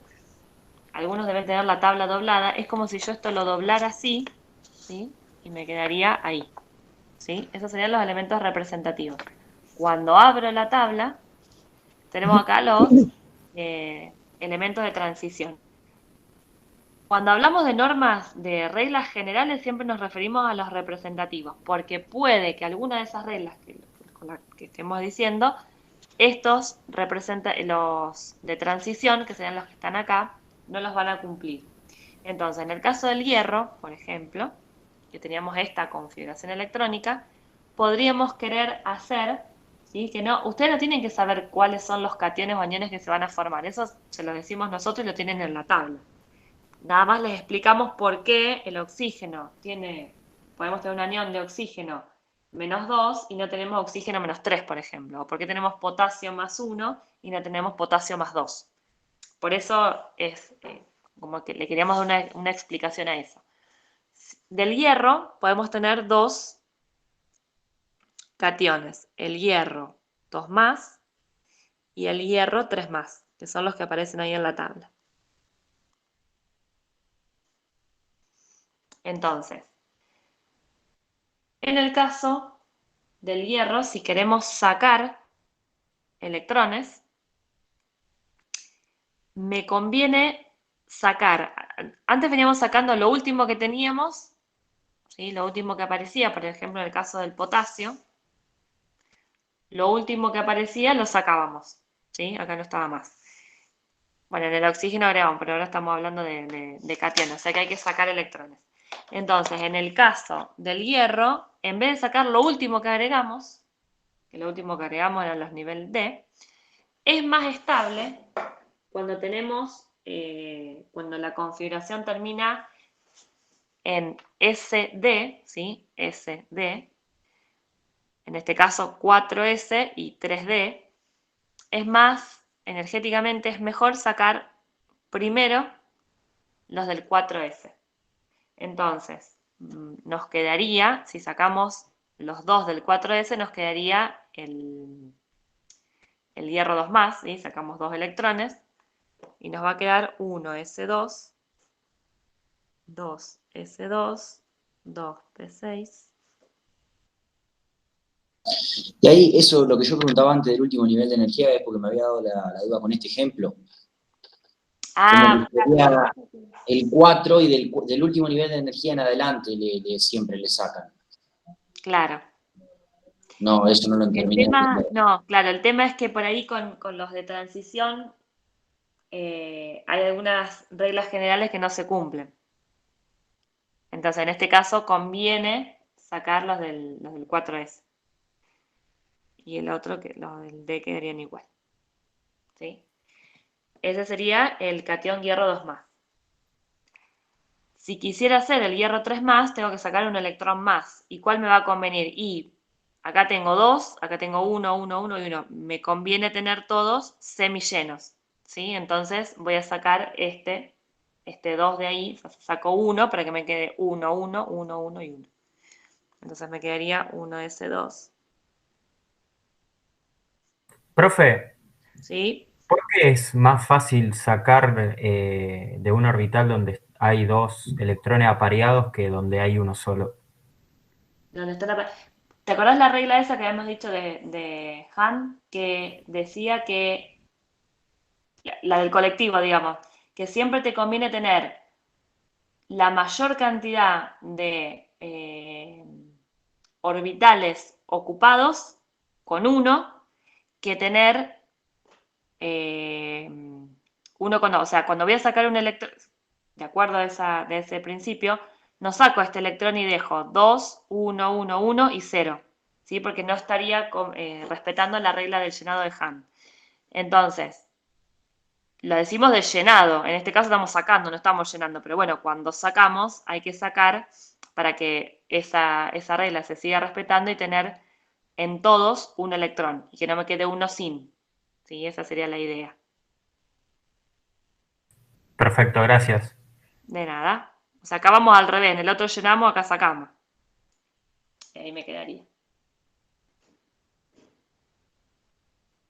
algunos deben tener la tabla doblada, es como si yo esto lo doblara así, ¿sí? Y me quedaría ahí, ¿sí? Esos serían los elementos representativos. Cuando abro la tabla, tenemos acá los elementos de transición. Cuando hablamos de normas, de reglas generales, siempre nos referimos a los representativos, porque puede que alguna de esas reglas con las que estemos diciendo, estos los de transición, que serían los que están acá, no los van a cumplir. Entonces, en el caso del hierro, por ejemplo, que teníamos esta configuración electrónica, podríamos querer hacer, ¿sí? Que no, ustedes no tienen que saber cuáles son los cationes o aniones que se van a formar, eso se lo decimos nosotros y lo tienen en la tabla. Nada más les explicamos por qué el oxígeno podemos tener un anión de oxígeno -2 y no tenemos oxígeno -3, por ejemplo. O por qué tenemos potasio +1 y no tenemos potasio +2. Por eso es como que le queríamos dar una explicación a eso. Del hierro podemos tener 2 cationes. El hierro 2 más y el hierro 3 más, que son los que aparecen ahí en la tabla. Entonces, en el caso del hierro, si queremos sacar electrones, me conviene sacar, antes veníamos sacando lo último que teníamos, ¿sí? Lo último que aparecía, por ejemplo, en el caso del potasio, lo último que aparecía lo sacábamos, ¿sí? Acá no estaba más. Bueno, en el oxígeno agregamos, pero ahora estamos hablando de cationes, o sea que hay que sacar electrones. Entonces, en el caso del hierro, en vez de sacar lo último que agregamos, que lo último que agregamos eran los nivel D, es más estable cuando tenemos, cuando la configuración termina en SD, ¿sí? SD, en este caso 4S y 3D, es más, energéticamente es mejor sacar primero los del 4S. Entonces, nos quedaría, si sacamos los 2 del 4S, nos quedaría el hierro 2 más, ¿sí? Sacamos 2 electrones y nos va a quedar 1s2, 2s2, 2p6. Y ahí, eso, lo que yo preguntaba antes del último nivel de energía, es porque me había dado la duda con este ejemplo. Ah, claro. El 4 y del último nivel de energía en adelante siempre le sacan. Claro. No, eso no lo terminé. No, claro, el tema es que por ahí con los de transición hay algunas reglas generales que no se cumplen. Entonces, en este caso, conviene sacar los del 4S. Y el otro, los del D quedarían igual. ¿Sí? Ese sería el cation hierro 2 más. Si quisiera hacer el hierro 3 más, tengo que sacar un electrón más. ¿Y cuál me va a convenir? Y acá tengo 2, acá tengo 1, 1, 1 y 1. Me conviene tener todos semillenos, ¿sí? Entonces voy a sacar este este 2 de ahí, o sea, saco 1 para que me quede 1, 1, 1, 1 y 1. Entonces me quedaría 1s2. Profe, ¿Sí? ¿por qué es más fácil sacar de un orbital donde hay dos electrones apareados que donde hay uno solo? ¿Dónde está ¿Te acordás la regla esa que habíamos dicho de Hahn? Que decía que, la del colectivo, digamos, que siempre te conviene tener la mayor cantidad de orbitales ocupados con uno que tener uno con dos. O sea, cuando voy a sacar un electrón, de acuerdo de ese principio, no saco este electrón y dejo 2, 1, 1, 1 y 0, ¿sí? Porque no estaría respetando la regla del llenado de Hahn. Entonces, lo decimos de llenado, en este caso estamos sacando, no estamos llenando, pero bueno, cuando sacamos hay que sacar para que esa regla se siga respetando y tener en todos un electrón y que no me quede uno sin, ¿sí? Esa sería la idea. Perfecto, gracias. De nada. O sea, acá vamos al revés, en el otro llenamos, acá sacamos. Y ahí me quedaría.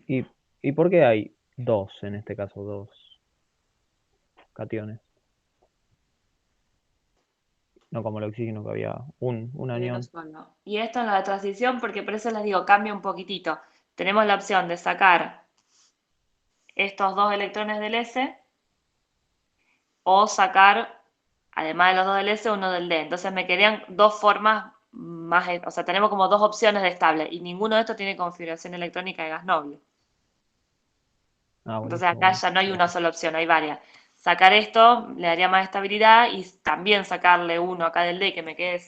¿Y por qué hay dos, en este caso, dos cationes? No como el oxígeno, que había un anión. Y esto en la de transición, porque por eso les digo, cambia un poquitito. Tenemos la opción de sacar estos dos electrones del S o sacar, además de los dos del S, uno del D. Entonces me quedarían dos formas más, o sea, tenemos como dos opciones de estable y ninguno de estos tiene configuración electrónica de gas noble. Ah, Entonces acá ya no hay una sola opción, hay varias. Sacar esto le daría más estabilidad y también sacarle uno acá del D que me quede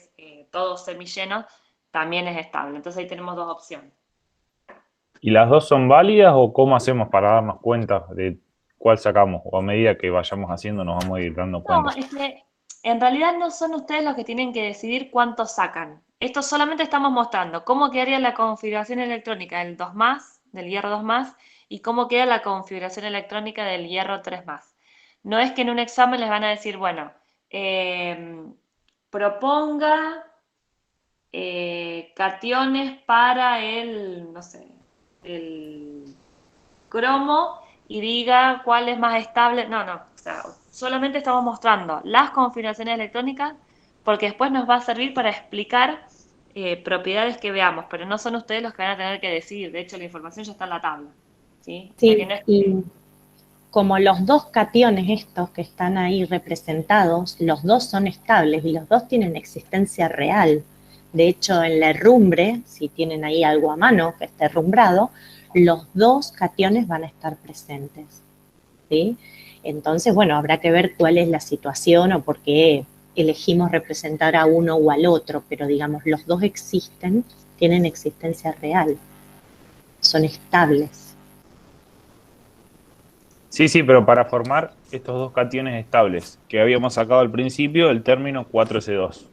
todo semilleno, también es estable. Entonces ahí tenemos dos opciones. ¿Y las dos son válidas o cómo hacemos para darnos cuenta de cuál sacamos? O a medida que vayamos haciendo nos vamos a ir dando No, cuenta. es que en realidad no son ustedes los que tienen que decidir cuánto sacan. Esto solamente estamos mostrando cómo quedaría la configuración electrónica del 2+, del hierro 2+, y cómo queda la configuración electrónica del hierro 3+. No es que en un examen les van a decir, bueno, proponga cationes para el, no sé, el cromo y diga cuál es más estable. No, no, o sea, solamente estamos mostrando las configuraciones electrónicas porque después nos va a servir para explicar propiedades que veamos, pero no son ustedes los que van a tener que decidir. De hecho, la información ya está en la tabla. Sí, o sea, que no es y como los dos cationes estos que están ahí representados, los dos son estables y los dos tienen existencia real. De hecho, en la herrumbre, si tienen ahí algo a mano que esté herrumbrado, los dos cationes van a estar presentes, ¿sí? Entonces, bueno, habrá que ver cuál es la situación o por qué elegimos representar a uno o al otro, pero digamos, los dos existen, tienen existencia real, son estables. Sí, sí, pero para formar estos dos cationes estables que habíamos sacado al principio, el término 4S2.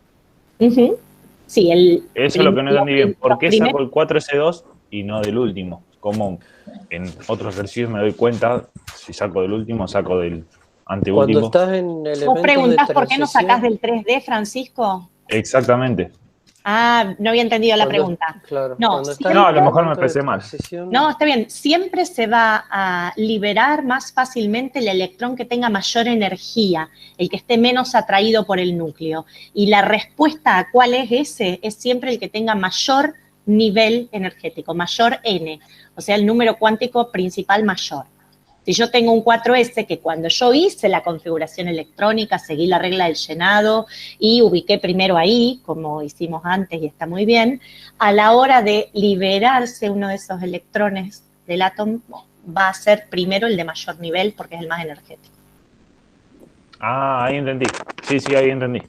Uh-huh. Sí, eso es lo que no entendí bien. ¿Por qué saco el 4S2 y no del último? Como en otros ejercicios me doy cuenta, si saco del último, saco del anteúltimo. Cuando estás en elementos ¿Vos preguntás de por qué no transición? sacás del 3D, Francisco? Exactamente. Ah, no había entendido la pregunta. Claro, No, a lo mejor me expresé mal. No, está bien. Siempre se va a liberar más fácilmente el electrón que tenga mayor energía, el que esté menos atraído por el núcleo. Y la respuesta a cuál es ese es siempre el que tenga mayor nivel energético, mayor N, o sea, el número cuántico principal mayor. Si yo tengo un 4S, que cuando yo hice la configuración electrónica, seguí la regla del llenado y ubiqué primero ahí, como hicimos antes y está muy bien, a la hora de liberarse uno de esos electrones del átomo, va a ser primero el de mayor nivel porque es el más energético. Ah, ahí entendí. Sí, sí, ahí entendí.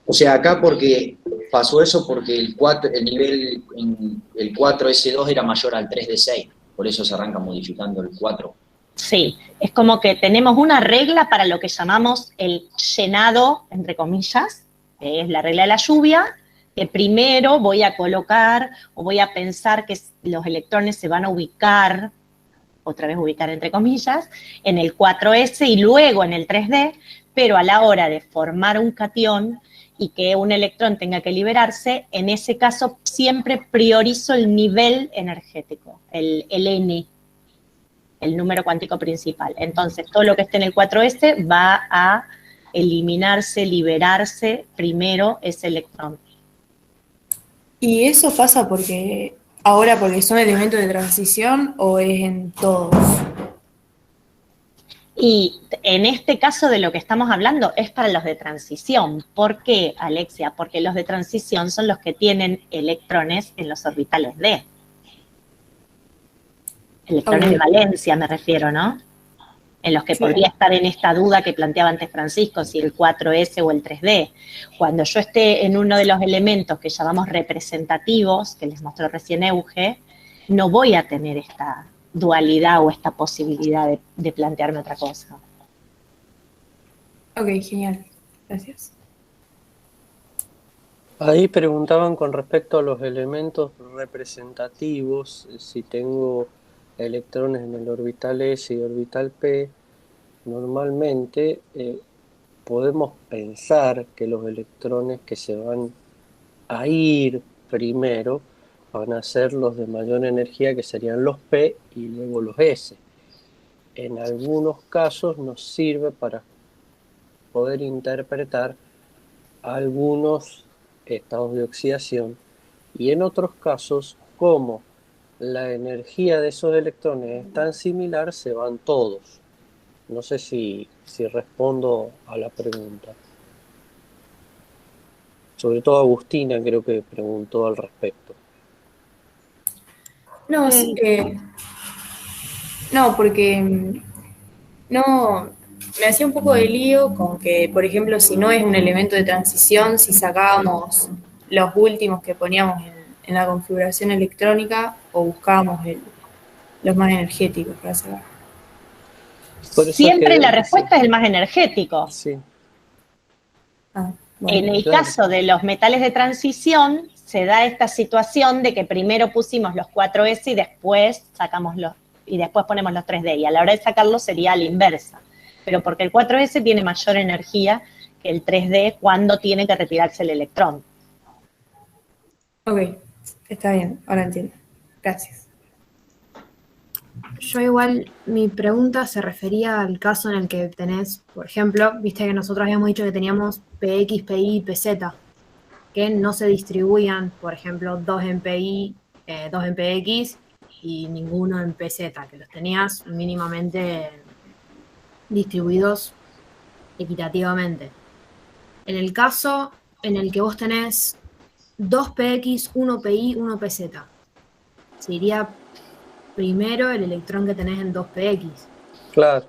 O sea, acá porque pasó eso porque el nivel en el 4S2 era mayor al 3D6. Por eso se arranca modificando el 4. Sí, es como que tenemos una regla para lo que llamamos el llenado, entre comillas, que es la regla de la lluvia, que primero voy a colocar o voy a pensar que los electrones se van a ubicar otra vez ubicar entre comillas, en el 4s y luego en el 3D, pero a la hora de formar un catión y que un electrón tenga que liberarse, en ese caso siempre priorizo el nivel energético, el N, el número cuántico principal. Entonces, todo lo que esté en el 4s va a eliminarse, liberarse primero ese electrón. ¿Y eso pasa porque son elementos de transición o es en todos? Y en este caso de lo que estamos hablando es para los de transición. ¿Por qué, Alexia? Porque los de transición son los que tienen electrones en los orbitales D. Electrones de valencia me refiero, ¿no? En los que podría estar en esta duda que planteaba antes Francisco, si el 4S o el 3D. Cuando yo esté en uno de los elementos que llamamos representativos, que les mostró recién Euge, no voy a tener esta dualidad o esta posibilidad de plantearme otra cosa. Ok, genial. Gracias. Ahí preguntaban con respecto a los elementos representativos, si tengo electrones en el orbital S y orbital P, normalmente podemos pensar que los electrones que se van a ir primero van a ser los de mayor energía, que serían los P y luego los S. En algunos casos nos sirve para poder interpretar algunos estados de oxidación, y en otros casos, como la energía de esos electrones es tan similar, se van todos. No sé si respondo a la pregunta. Sobre todo Agustina creo que preguntó al respecto. No, no, porque no, me hacía un poco de lío con que, por ejemplo, si no es un elemento de transición, si sacábamos los últimos que poníamos en la configuración electrónica o buscábamos los más energéticos para sacar. Siempre la respuesta es el más energético. Sí. Bueno, en el caso de los metales de transición, se da esta situación de que primero pusimos los 4S y después después ponemos los 3D, y a la hora de sacarlos sería a la inversa. Pero porque el 4S tiene mayor energía que el 3D cuando tiene que retirarse el electrón. Ok, está bien, ahora entiendo. Gracias. Yo igual, mi pregunta se refería al caso en el que tenés, por ejemplo, viste que nosotros habíamos dicho que teníamos PX, PY y PZ, que no se distribuían, por ejemplo, 2 en PY, 2 en PX y ninguno en PZ, que los tenías mínimamente distribuidos equitativamente. En el caso en el que vos tenés 2 PX, 1 PY, 1 PZ, se iría primero el electrón que tenés en 2px. Claro.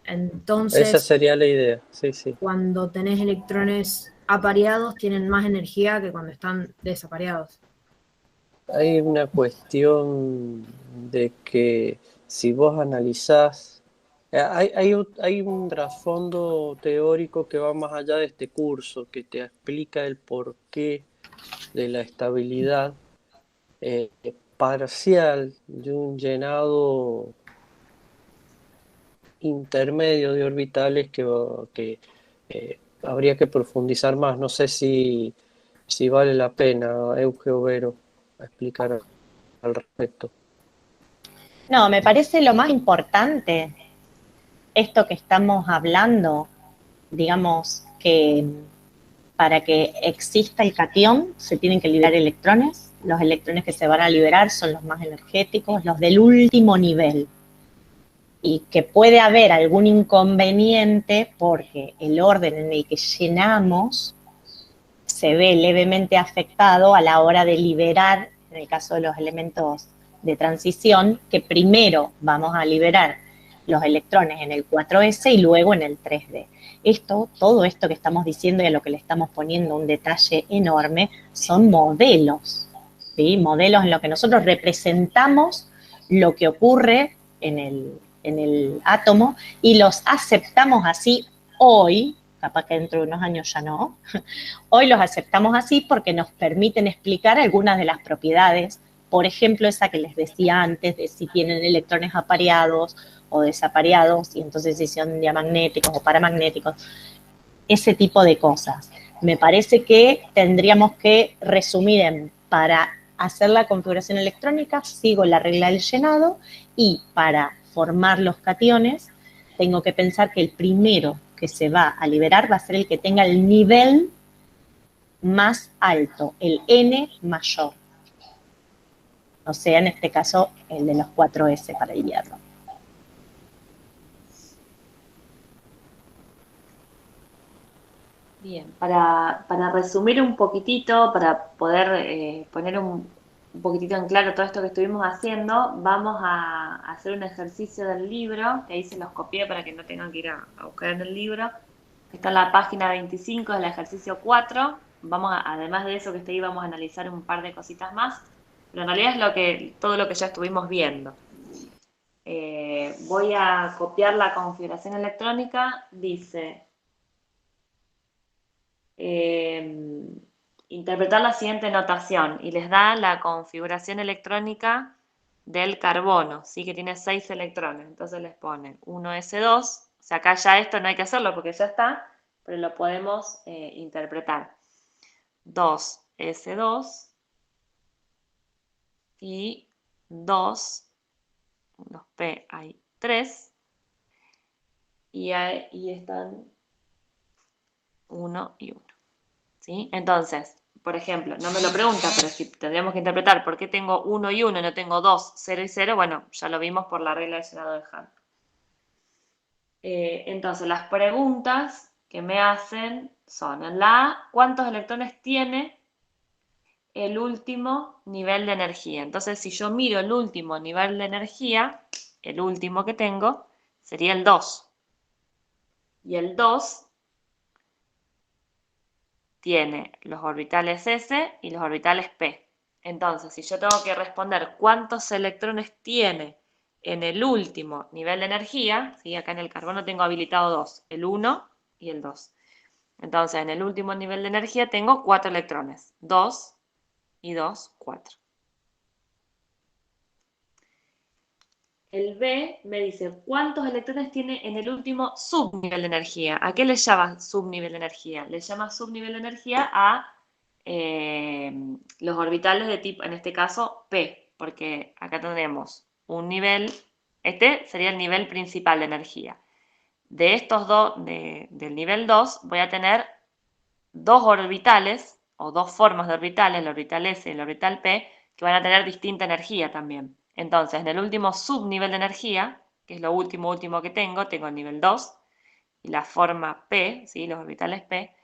Entonces, esa sería la idea, sí. Cuando tenés electrones apareados, tienen más energía que cuando están desapareados. Hay una cuestión de que si vos analizás, hay un trasfondo teórico que va más allá de este curso, que te explica el porqué de la estabilidad parcial de un llenado intermedio de orbitales que habría que profundizar más. No sé si vale la pena, Euge o Vero, explicar al respecto. No, me parece lo más importante, esto que estamos hablando, digamos que para que exista el catión se tienen que liberar electrones. Los electrones que se van a liberar son los más energéticos, los del último nivel. Y que puede haber algún inconveniente porque el orden en el que llenamos se ve levemente afectado a la hora de liberar, en el caso de los elementos de transición, que primero vamos a liberar los electrones en el 4S y luego en el 3D. Todo esto que estamos diciendo y a lo que le estamos poniendo un detalle enorme, son modelos, ¿sí? Modelos en los que nosotros representamos lo que ocurre en el átomo y los aceptamos así hoy, capaz que dentro de unos años ya no, hoy los aceptamos así porque nos permiten explicar algunas de las propiedades por ejemplo, esa que les decía antes, de si tienen electrones apareados o desapareados, y entonces si son diamagnéticos o paramagnéticos, ese tipo de cosas. Me parece que tendríamos que resumir en, para hacer la configuración electrónica, sigo la regla del llenado, y para formar los cationes, tengo que pensar que el primero que se va a liberar va a ser el que tenga el nivel más alto, el N mayor. O sea, en este caso, el de los 4S para el hierro. Bien, para resumir un poquitito, para poder poner un poquitito en claro todo esto que estuvimos haciendo, vamos a hacer un ejercicio del libro, que ahí se los copié para que no tengan que ir a buscar en el libro, que está en la página 25 del ejercicio 4. Además de eso que está ahí, vamos a analizar un par de cositas más, pero en realidad es todo lo que ya estuvimos viendo. Voy a copiar la configuración electrónica, dice... interpretar la siguiente notación y les da la configuración electrónica del carbono, ¿sí? Que tiene 6 electrones. Entonces les ponen 1s2, o sea, acá ya esto no hay que hacerlo porque ya está, pero lo podemos interpretar. 2s2 y 2, los P hay 3, y ahí están 1 y 1. ¿Sí? Entonces, por ejemplo, no me lo pregunta, pero si tendríamos que interpretar por qué tengo 1 y 1 y no tengo 2, 0 y 0, bueno, ya lo vimos por la regla del llenado de Hahn. Entonces, las preguntas que me hacen son, en la A, ¿cuántos electrones tiene el último nivel de energía? Entonces, si yo miro el último nivel de energía, el último que tengo, sería el 2. Y el 2 tiene los orbitales S y los orbitales P. Entonces, si yo tengo que responder cuántos electrones tiene en el último nivel de energía, ¿sí? Acá en el carbono tengo habilitado 2, el 1 y el 2. Entonces, en el último nivel de energía tengo 4 electrones, 2 y 2, 4. El B me dice cuántos electrones tiene en el último subnivel de energía. ¿A qué le llama subnivel de energía? Le llama subnivel de energía a los orbitales de tipo, en este caso, P, porque acá tenemos un nivel, este sería el nivel principal de energía. De estos dos, del nivel 2, voy a tener dos orbitales, o dos formas de orbitales, el orbital S y el orbital P, que van a tener distinta energía también. Entonces, en el último subnivel de energía, que es lo último que tengo el nivel 2, y la forma P, ¿sí? Los orbitales P,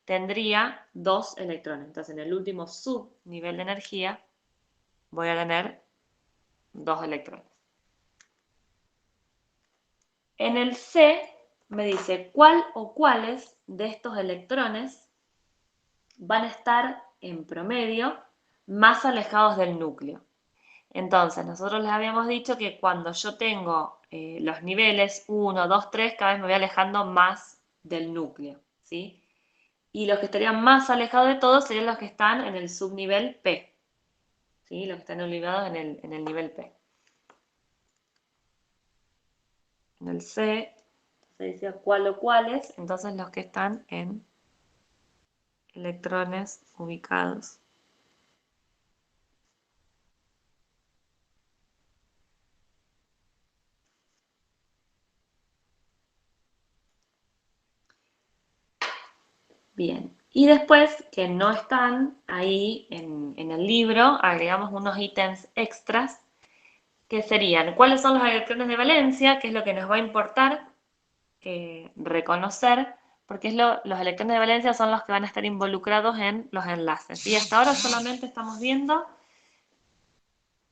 tendría 2 electrones. Entonces, en el último subnivel de energía, voy a tener 2 electrones. En el C, me dice cuál o cuáles de estos electrones van a estar en promedio más alejados del núcleo. Entonces, nosotros les habíamos dicho que cuando yo tengo los niveles 1, 2, 3, cada vez me voy alejando más del núcleo, ¿sí? Y los que estarían más alejados de todos serían los que están en el subnivel P, ¿sí? Los que están ubicados en el nivel P. En el C se decía cuál o cuáles, entonces los que están en electrones ubicados bien. Y después, que no están ahí en el libro, agregamos unos ítems extras, que serían, ¿cuáles son los electrones de valencia? Que es lo que nos va a importar reconocer, porque los electrones de valencia son los que van a estar involucrados en los enlaces. Y hasta ahora solamente estamos viendo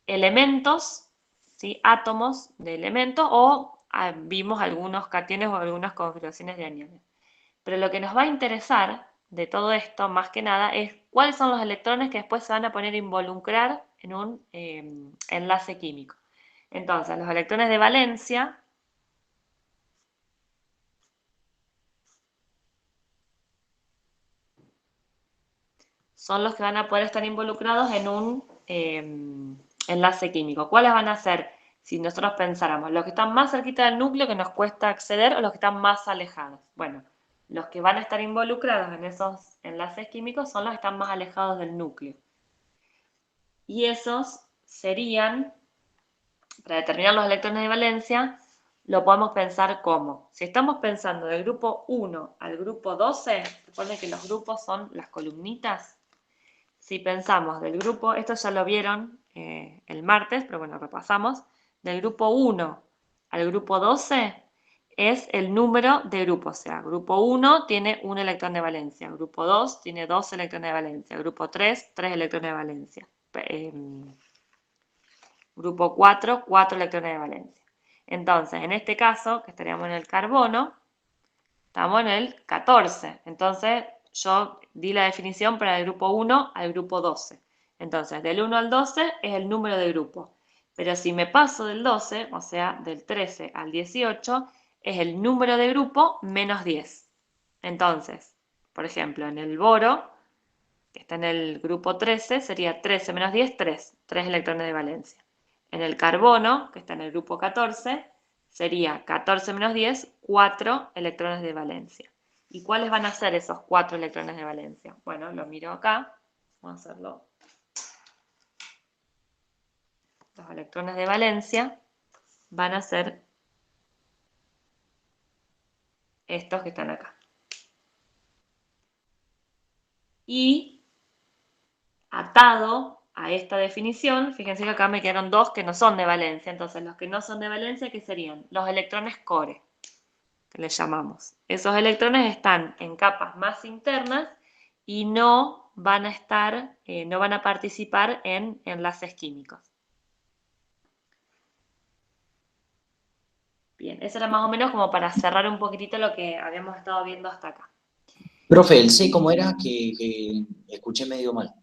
elementos, ¿sí? Átomos de elementos, o vimos algunos cationes o algunas configuraciones de aniones. Pero lo que nos va a interesar de todo esto, más que nada, es cuáles son los electrones que después se van a poner a involucrar en un enlace químico. Entonces, los electrones de valencia son los que van a poder estar involucrados en un enlace químico. ¿Cuáles van a ser, si nosotros pensáramos, los que están más cerquita del núcleo que nos cuesta acceder o los que están más alejados? Bueno, los que van a estar involucrados en esos enlaces químicos son los que están más alejados del núcleo. Y esos serían, para determinar los electrones de valencia, lo podemos pensar como, si estamos pensando del grupo 1 al grupo 12, recuerden que los grupos son las columnitas. Si pensamos del grupo, esto ya lo vieron el martes, pero bueno, repasamos, del grupo 1 al grupo 12 es el número de grupos, o sea, grupo 1 tiene un electrón de valencia, grupo 2 tiene 2 electrones de valencia, grupo 3, 3 electrones de valencia, grupo 4, 4 electrones de valencia. Entonces, en este caso, que estaríamos en el carbono, estamos en el 14. Entonces, yo di la definición para el grupo 1 al grupo 12. Entonces, del 1 al 12 es el número de grupo. Pero si me paso del 12, o sea, del 13 al 18, es el número de grupo menos 10. Entonces, por ejemplo, en el boro, que está en el grupo 13, sería 13 menos 10, 3. 3 electrones de valencia. En el carbono, que está en el grupo 14, sería 14 menos 10, 4 electrones de valencia. ¿Y cuáles van a ser esos 4 electrones de valencia? Bueno, lo miro acá. Vamos a hacerlo. Los electrones de valencia van a ser estos que están acá. Y atado a esta definición, fíjense que acá me quedaron 2 que no son de valencia. Entonces, los que no son de valencia, ¿qué serían? Los electrones core, que les llamamos. Esos electrones están en capas más internas y no van a estar, no van a participar en enlaces químicos. Bien, eso era más o menos como para cerrar un poquitito lo que habíamos estado viendo hasta acá. Profe, ¿el C cómo era? Que escuché medio mal.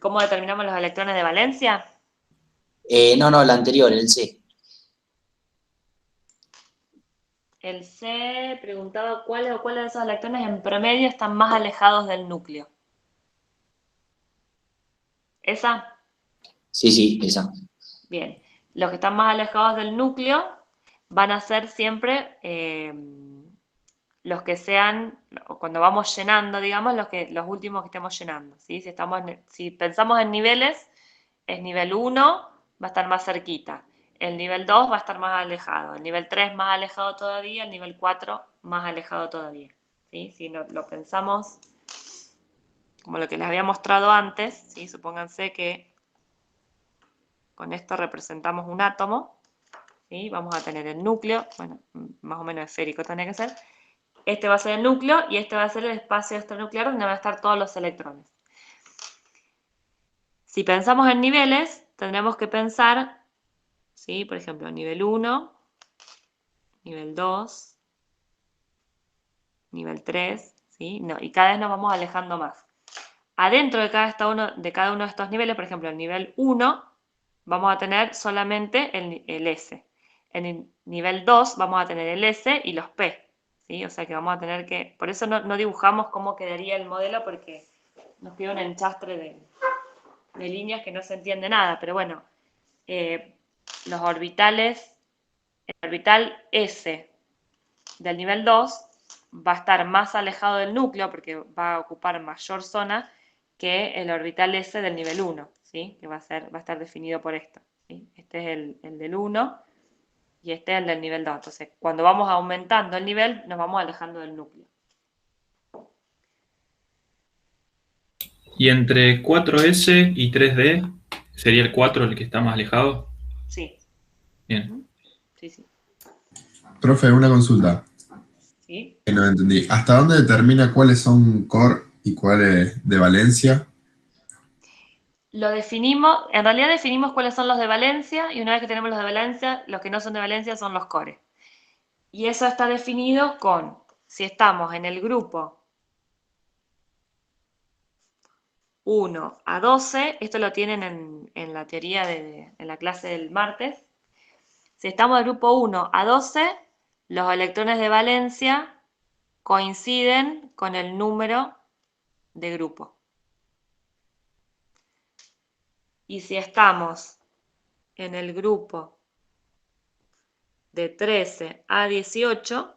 ¿Cómo determinamos los electrones de valencia? No, el anterior, el C. El C preguntaba cuáles de esos electrones en promedio están más alejados del núcleo. ¿Esa? Sí, esa. Bien. Los que están más alejados del núcleo van a ser siempre los que sean, cuando vamos llenando, digamos, los últimos que estemos llenando, ¿sí? Si pensamos en niveles, es nivel 1, va a estar más cerquita. El nivel 2 va a estar más alejado. El nivel 3 más alejado todavía. El nivel 4 más alejado todavía. ¿Sí? Si lo pensamos como lo que les había mostrado antes, ¿sí? Supónganse que con esto representamos un átomo. ¿Sí? Vamos a tener el núcleo. Bueno, más o menos esférico tiene que ser. Este va a ser el núcleo y este va a ser el espacio extranuclear donde van a estar todos los electrones. Si pensamos en niveles, tendremos que pensar, ¿sí? Por ejemplo, nivel 1, nivel 2, nivel 3, ¿sí? Y cada vez nos vamos alejando más. Adentro de cada uno de estos niveles, por ejemplo, el nivel 1, vamos a tener solamente el S. En el nivel 2 vamos a tener el S y los P. ¿Sí? O sea que vamos a tener que... Por eso no dibujamos cómo quedaría el modelo, porque nos queda un enchastre de líneas que no se entiende nada. Pero bueno, los orbitales, el orbital S del nivel 2 va a estar más alejado del núcleo, porque va a ocupar mayor zona que el orbital S del nivel 1, ¿sí? Que va a estar definido por esto, ¿sí? Este es el del 1. Y este es el del nivel 2. Entonces, cuando vamos aumentando el nivel, nos vamos alejando del núcleo. ¿Y entre 4S y 3D sería el 4 el que está más alejado? Sí. Bien. Sí. Profe, una consulta. Sí. Que no entendí. ¿Hasta dónde determina cuáles son core y cuáles de valencia? Lo definimos, en realidad definimos cuáles son los de valencia, y una vez que tenemos los de valencia, los que no son de valencia son los core. Y eso está definido con, si estamos en el grupo 1 a 12, esto lo tienen en la teoría en la clase del martes. Si estamos del grupo 1 a 12, los electrones de valencia coinciden con el número de grupo. Y si estamos en el grupo de 13 a 18,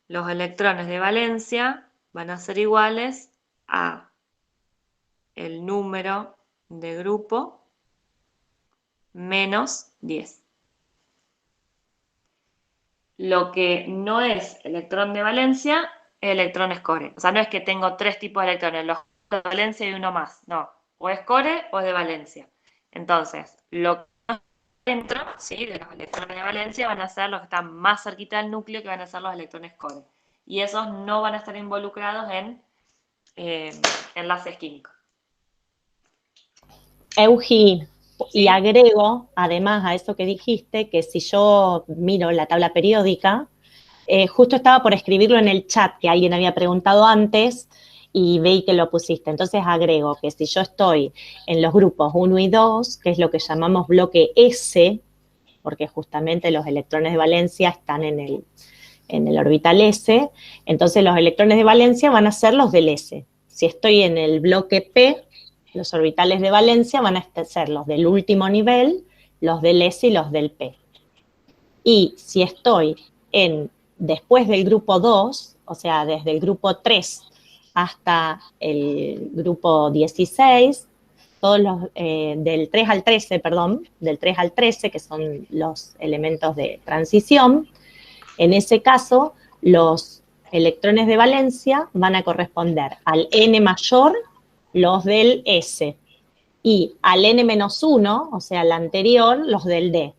los electrones de valencia van a ser iguales a el número de grupo menos 10. Lo que no es electrón de valencia, es electrones core. O sea, no es que tengo 3 tipos de electrones, los de valencia y uno más. No, o es core o es de valencia. Entonces, lo que está dentro, ¿sí?, de los electrones de valencia van a ser los que están más cerquita del núcleo, que van a ser los electrones core. Y esos no van a estar involucrados en enlaces químicos. Eugi, y agrego, además a eso que dijiste, que si yo miro la tabla periódica, justo estaba por escribirlo en el chat, que alguien había preguntado antes, y veí que lo pusiste. Entonces agrego que si yo estoy en los grupos 1 y 2, que es lo que llamamos bloque S, porque justamente los electrones de valencia están en el orbital S, entonces los electrones de valencia van a ser los del S. Si estoy en el bloque P, los orbitales de valencia van a ser los del último nivel, los del S y los del P. Y si estoy después del grupo 2, o sea, desde el grupo 3 hasta el grupo 16, todos los del 3 al 13, del 3 al 13, que son los elementos de transición, en ese caso, los electrones de valencia van a corresponder al N mayor, los del S, y al N-1, o sea, al anterior, los del D.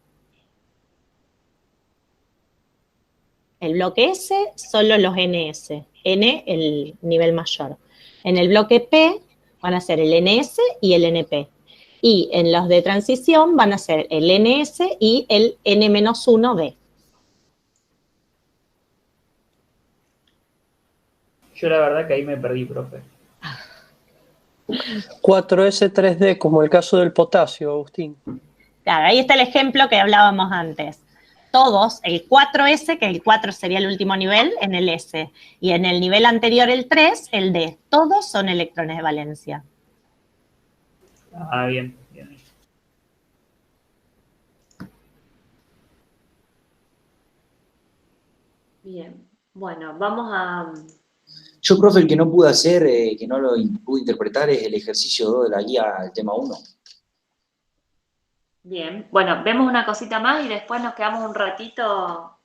El bloque S, solo los NS. N, el nivel mayor. En el bloque P van a ser el NS y el NP. Y en los de transición van a ser el NS y el N-1D. Yo la verdad que ahí me perdí, profe. 4S3D, como el caso del potasio, Agustín. Claro, ahí está el ejemplo que hablábamos antes. Todos, el 4S, que el 4 sería el último nivel, en el S. Y en el nivel anterior, el 3, el D. Todos son electrones de valencia. Ah, bien, bien. Bien, bueno, vamos a... Yo, profe, el que no pude hacer, que no lo pude interpretar, es el ejercicio 2 de la guía al tema 1. Bien, bueno, vemos una cosita más y después nos quedamos un ratito,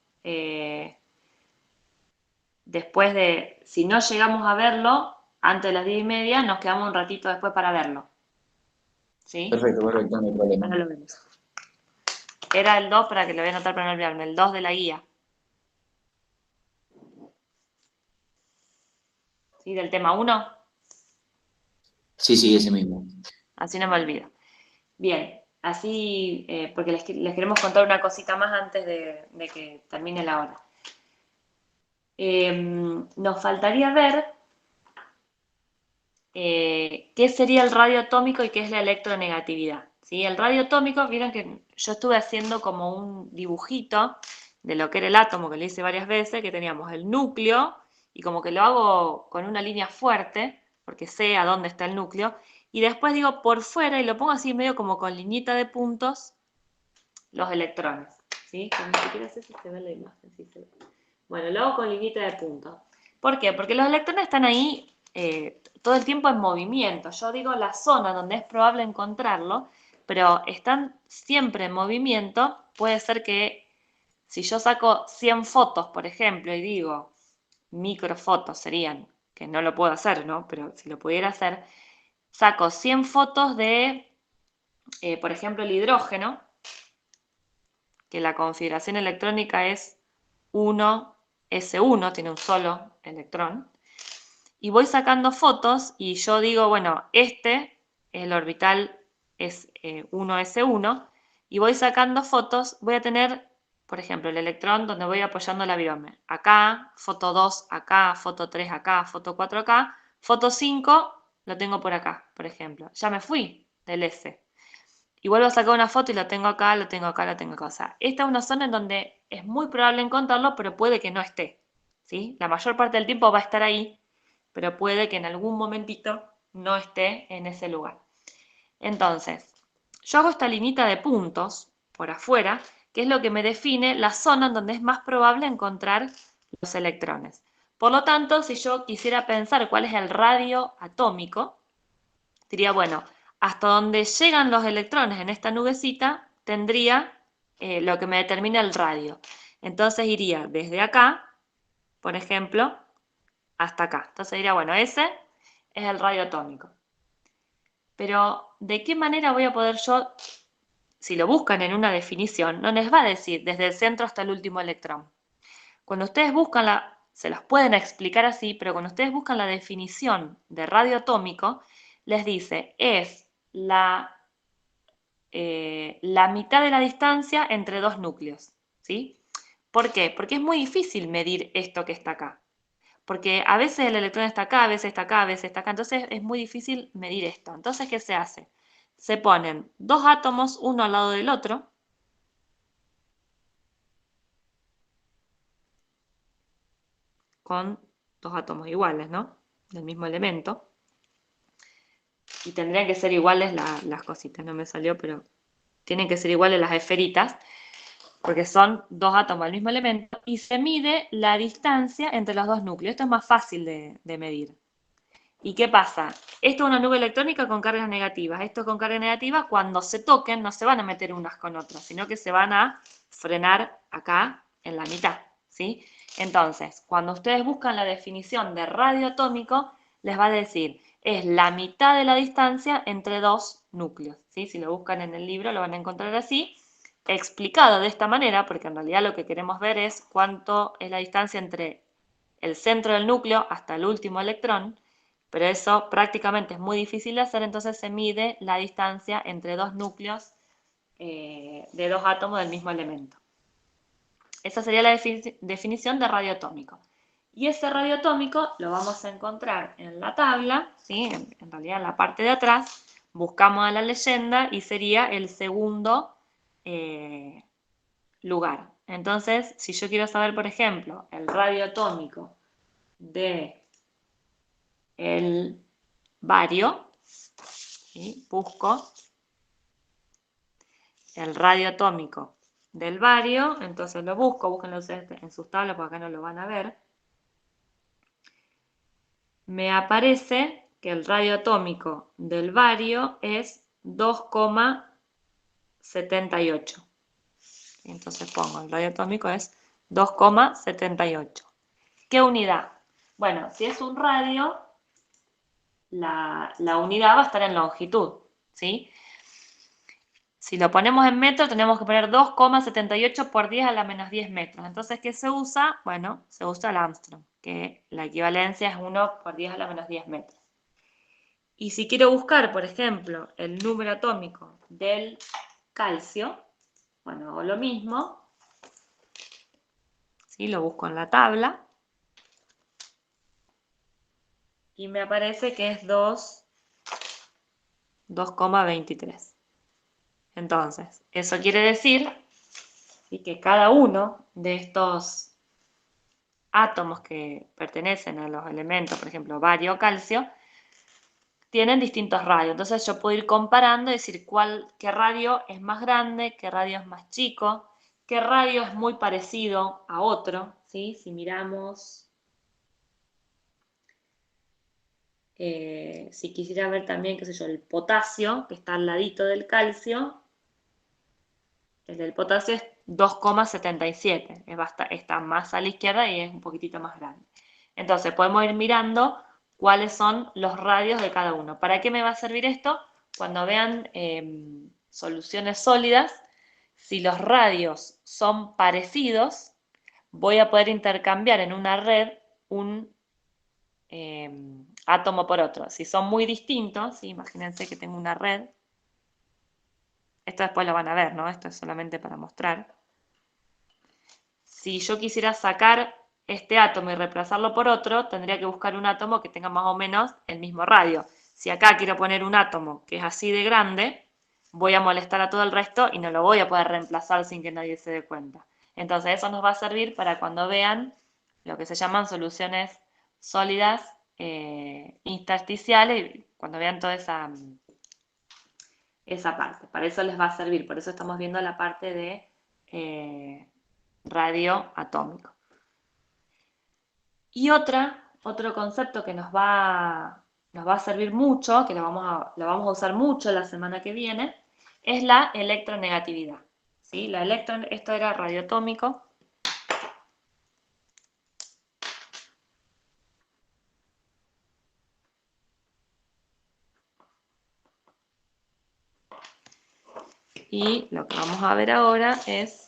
después de, si no llegamos a verlo, antes de las 10:30, nos quedamos un ratito después para verlo. ¿Sí? Perfecto, no hay problema. Ahora lo vemos. Era el 2, para que lo voy a anotar para no olvidarme, el 2 de la guía. ¿Sí? ¿Del tema 1? Sí, ese mismo. Así no me olvido. Bien, así, porque les queremos contar una cosita más antes de que termine la hora. Nos faltaría ver qué sería el radio atómico y qué es la electronegatividad. ¿Sí? El radio atómico, vieron que yo estuve haciendo como un dibujito de lo que era el átomo, que lo hice varias veces, que teníamos el núcleo, y como que lo hago con una línea fuerte, porque sé a dónde está el núcleo, y después digo por fuera, y lo pongo así medio como con liñita de puntos, los electrones. ¿Sí? Que ni siquiera sé si se ve la imagen. Si se ve. Bueno, lo hago con liñita de puntos. ¿Por qué? Porque los electrones están ahí todo el tiempo en movimiento. Yo digo la zona donde es probable encontrarlo, pero están siempre en movimiento. Puede ser que si yo saco 100 fotos, por ejemplo, y digo microfotos serían, que no lo puedo hacer, ¿no? Pero si lo pudiera hacer, saco 100 fotos de, por ejemplo, el hidrógeno, que la configuración electrónica es 1s1, tiene un solo electrón, y voy sacando fotos y yo digo, bueno, el orbital es 1s1, y voy sacando fotos, voy a tener, por ejemplo, el electrón donde voy apoyando la biome. Acá, foto 2 acá, foto 3 acá, foto 4 acá, foto 5 lo tengo por acá, por ejemplo. Ya me fui del S. Y vuelvo a sacar una foto y lo tengo acá, lo tengo acá, lo tengo acá. O sea, esta es una zona en donde es muy probable encontrarlo, pero puede que no esté. ¿Sí? La mayor parte del tiempo va a estar ahí, pero puede que en algún momentito no esté en ese lugar. Entonces, yo hago esta linita de puntos por afuera, que es lo que me define la zona en donde es más probable encontrar los electrones. Por lo tanto, si yo quisiera pensar cuál es el radio atómico, diría, bueno, hasta donde llegan los electrones en esta nubecita, tendría lo que me determina el radio. Entonces iría desde acá, por ejemplo, hasta acá. Entonces diría, bueno, ese es el radio atómico. Pero, ¿de qué manera voy a poder yo, si lo buscan en una definición, no les va a decir desde el centro hasta el último electrón? Cuando ustedes buscan se los pueden explicar así, pero cuando ustedes buscan la definición de radio atómico, les dice, es la mitad de la distancia entre dos núcleos, ¿sí? ¿Por qué? Porque es muy difícil medir esto que está acá. Porque a veces el electrón está acá, a veces está acá, a veces está acá. Entonces es muy difícil medir esto. Entonces, ¿qué se hace? Se ponen dos átomos uno al lado del otro. Con dos átomos iguales, ¿no? Del mismo elemento. Y tendrían que ser iguales las cositas. No me salió, pero tienen que ser iguales las esferitas. Porque son dos átomos del mismo elemento, y se mide la distancia entre los dos núcleos. Esto es más fácil de medir. ¿Y qué pasa? Esto es una nube electrónica con cargas negativas. Esto con carga negativa, cuando se toquen, no se van a meter unas con otras, sino que se van a frenar acá en la mitad, ¿sí? Entonces, cuando ustedes buscan la definición de radio atómico, les va a decir, es la mitad de la distancia entre dos núcleos, ¿sí? Si lo buscan en el libro, lo van a encontrar así, explicado de esta manera, porque en realidad lo que queremos ver es cuánto es la distancia entre el centro del núcleo hasta el último electrón, pero eso prácticamente es muy difícil de hacer, entonces se mide la distancia entre dos núcleos de dos átomos del mismo elemento. Esa sería la definición de radio atómico. Y ese radio atómico lo vamos a encontrar en la tabla, ¿sí? En realidad en la parte de atrás, buscamos a la leyenda y sería el segundo lugar. Entonces, si yo quiero saber, por ejemplo, el radio atómico de el bario, ¿sí? Busco el radio atómico del bario, entonces lo busco, búsquenlo en sus tablas porque acá no lo van a ver. Me aparece que el radio atómico del bario es 2,78. Entonces pongo, el radio atómico es 2,78. ¿Qué unidad? Bueno, si es un radio, la unidad va a estar en longitud, ¿sí? Si lo ponemos en metros, tenemos que poner 2,78 por 10 a la menos 10 metros. Entonces, ¿qué se usa? Bueno, se usa el Armstrong, que la equivalencia es 1 por 10 a la menos 10 metros. Y si quiero buscar, por ejemplo, el número atómico del calcio, bueno, hago lo mismo. ¿Sí? Lo busco en la tabla. Y me aparece que es 2,23. Entonces, eso quiere decir que cada uno de estos átomos que pertenecen a los elementos, por ejemplo, bario o calcio, tienen distintos radios. Entonces yo puedo ir comparando y decir qué radio es más grande, qué radio es más chico, qué radio es muy parecido a otro, ¿sí? Si miramos, si quisiera ver también, qué sé yo, el potasio, que está al ladito del calcio, el del potasio es 2,77, está más a la izquierda y es un poquitito más grande. Entonces podemos ir mirando cuáles son los radios de cada uno. ¿Para qué me va a servir esto? Cuando vean soluciones sólidas, si los radios son parecidos, voy a poder intercambiar en una red un átomo por otro. Si son muy distintos, ¿sí? Imagínense que tengo una red. Esto después lo van a ver, ¿no? Esto es solamente para mostrar. Si yo quisiera sacar este átomo y reemplazarlo por otro, tendría que buscar un átomo que tenga más o menos el mismo radio. Si acá quiero poner un átomo que es así de grande, voy a molestar a todo el resto y no lo voy a poder reemplazar sin que nadie se dé cuenta. Entonces eso nos va a servir para cuando vean lo que se llaman soluciones sólidas intersticiales, cuando vean toda esa parte. Para eso les va a servir, por eso estamos viendo la parte de radio atómico. Y otro concepto que nos va a servir mucho, que lo vamos a usar mucho la semana que viene, es la electronegatividad. ¿Sí? Esto era radioatómico. Y lo que vamos a ver ahora es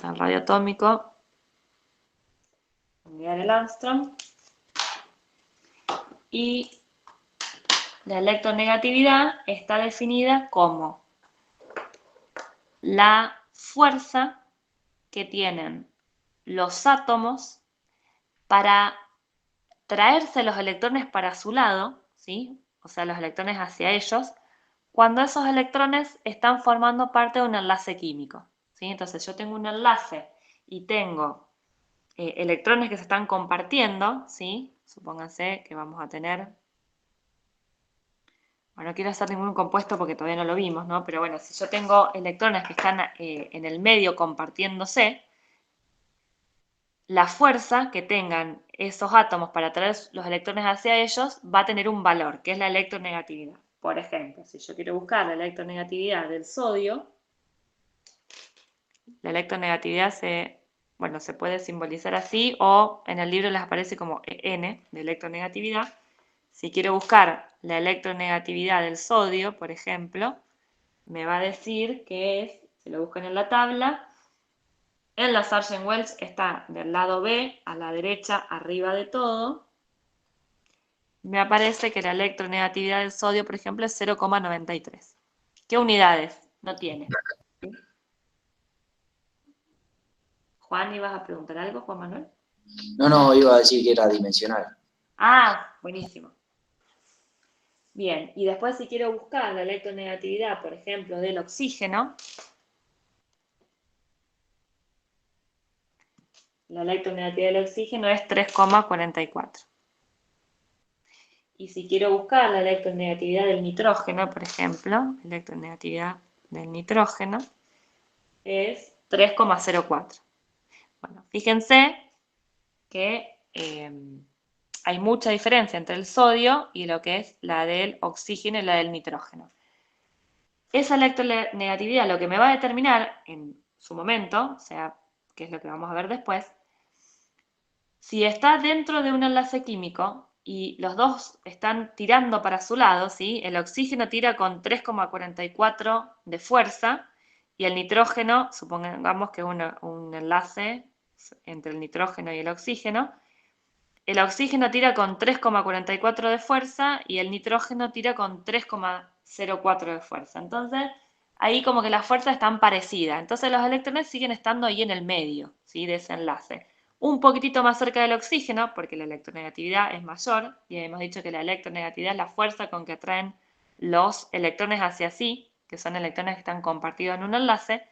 el radio atómico, unidad del Armstrong, y la electronegatividad está definida como la fuerza que tienen los átomos para traerse los electrones para su lado, ¿sí? O sea, los electrones hacia ellos, cuando esos electrones están formando parte de un enlace químico, ¿sí? Entonces yo tengo un enlace y tengo electrones que se están compartiendo, ¿sí? Supónganse que vamos a tener... Bueno, no quiero hacer ningún compuesto porque todavía no lo vimos, ¿no? Pero bueno, si yo tengo electrones que están en el medio compartiéndose, la fuerza que tengan esos átomos para traer los electrones hacia ellos va a tener un valor, que es la electronegatividad. Por ejemplo, si yo quiero buscar la electronegatividad del sodio, la electronegatividad se puede simbolizar así, o en el libro les aparece como N de electronegatividad. Si quiero buscar la electronegatividad del sodio, por ejemplo, me va a decir que es, si lo buscan en la tabla, en la Sargent-Wells está del lado B, a la derecha, arriba de todo. Me aparece que la electronegatividad del sodio, por ejemplo, es 0,93. ¿Qué unidades? No tiene. ¿Sí? Juan, ¿ibas a preguntar algo, Juan Manuel? No, iba a decir que era dimensional. Ah, buenísimo. Bien, y después si quiero buscar la electronegatividad, por ejemplo, del oxígeno, la electronegatividad del oxígeno es 3,44. Y si quiero buscar la electronegatividad del nitrógeno, por ejemplo, electronegatividad del nitrógeno es 3,04. Bueno, fíjense que hay mucha diferencia entre el sodio y lo que es la del oxígeno y la del nitrógeno. Esa electronegatividad lo que me va a determinar en su momento, o sea, que es lo que vamos a ver después, si está dentro de un enlace químico y los dos están tirando para su lado, ¿sí? El oxígeno tira con 3,44 de fuerza y el nitrógeno, supongamos que es un enlace entre el nitrógeno y el oxígeno tira con 3,44 de fuerza y el nitrógeno tira con 3,04 de fuerza. Entonces, ahí como que las fuerzas están parecidas. Entonces, los electrones siguen estando ahí en el medio, ¿sí? De ese enlace. Un poquitito más cerca del oxígeno, porque la electronegatividad es mayor, y hemos dicho que la electronegatividad es la fuerza con que atraen los electrones hacia sí, que son electrones que están compartidos en un enlace.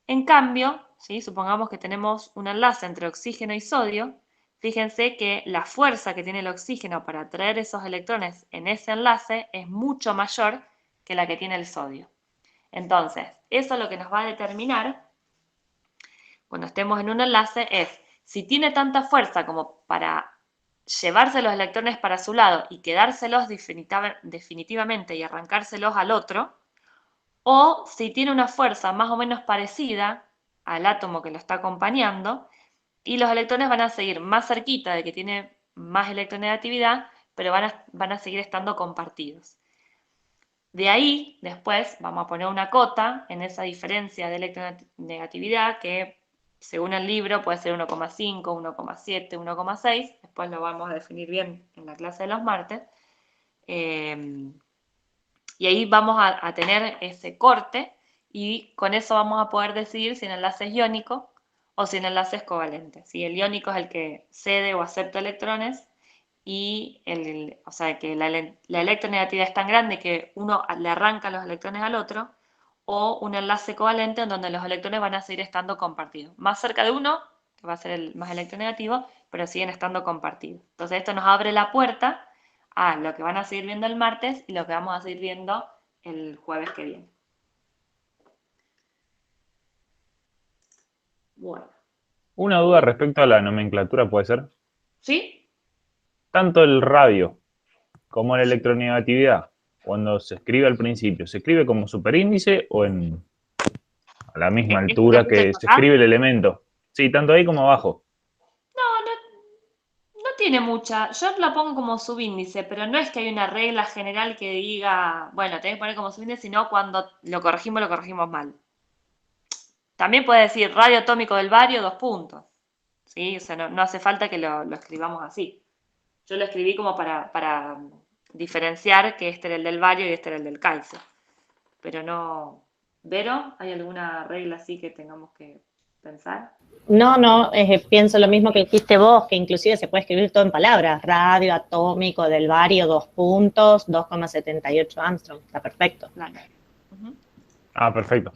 En cambio, ¿sí? Supongamos que tenemos un enlace entre oxígeno y sodio. Fíjense que la fuerza que tiene el oxígeno para atraer esos electrones en ese enlace es mucho mayor que la que tiene el sodio. Entonces, eso lo que nos va a determinar cuando estemos en un enlace es si tiene tanta fuerza como para llevarse los electrones para su lado y quedárselos definitivamente y arrancárselos al otro, o si tiene una fuerza más o menos parecida al átomo que lo está acompañando y los electrones van a seguir más cerquita de que tiene más electronegatividad, pero van a seguir estando compartidos. De ahí, después, vamos a poner una cota en esa diferencia de electronegatividad que, según el libro, puede ser 1,5, 1,7, 1,6. Después lo vamos a definir bien en la clase de los martes. Y ahí vamos a tener ese corte y con eso vamos a poder decidir si el enlace es iónico o si el enlace es covalente. ¿Sí? El iónico es el que cede o acepta electrones y o sea, que la electronegatividad es tan grande que uno le arranca los electrones al otro, o un enlace covalente en donde los electrones van a seguir estando compartidos. Más cerca de uno, que va a ser el más electronegativo, pero siguen estando compartidos. Entonces esto nos abre la puerta a lo que van a seguir viendo el martes y lo que vamos a seguir viendo el jueves que viene. Bueno. Una duda respecto a la nomenclatura, ¿puede ser? ¿Sí? Tanto el radio como la electronegatividad, cuando se escribe al principio, ¿se escribe como superíndice o a la misma altura que se escribe el elemento? Sí, tanto ahí como abajo. No tiene mucha. Yo la pongo como subíndice, pero no es que hay una regla general que diga, bueno, tenés que poner como subíndice, sino cuando lo corregimos mal. También puede decir radio atómico del bario, 2 puntos. ¿Sí? O sea, no hace falta que lo escribamos así. Yo lo escribí como para diferenciar que este era el del bario y este era el del Kaiser. Pero no... ¿Vero? ¿Hay alguna regla así que tengamos que pensar? No, pienso lo mismo que dijiste vos, que inclusive se puede escribir todo en palabras. Radio atómico del bario, 2 puntos, 2,78 Armstrong. Está perfecto. Claro. Ah, perfecto.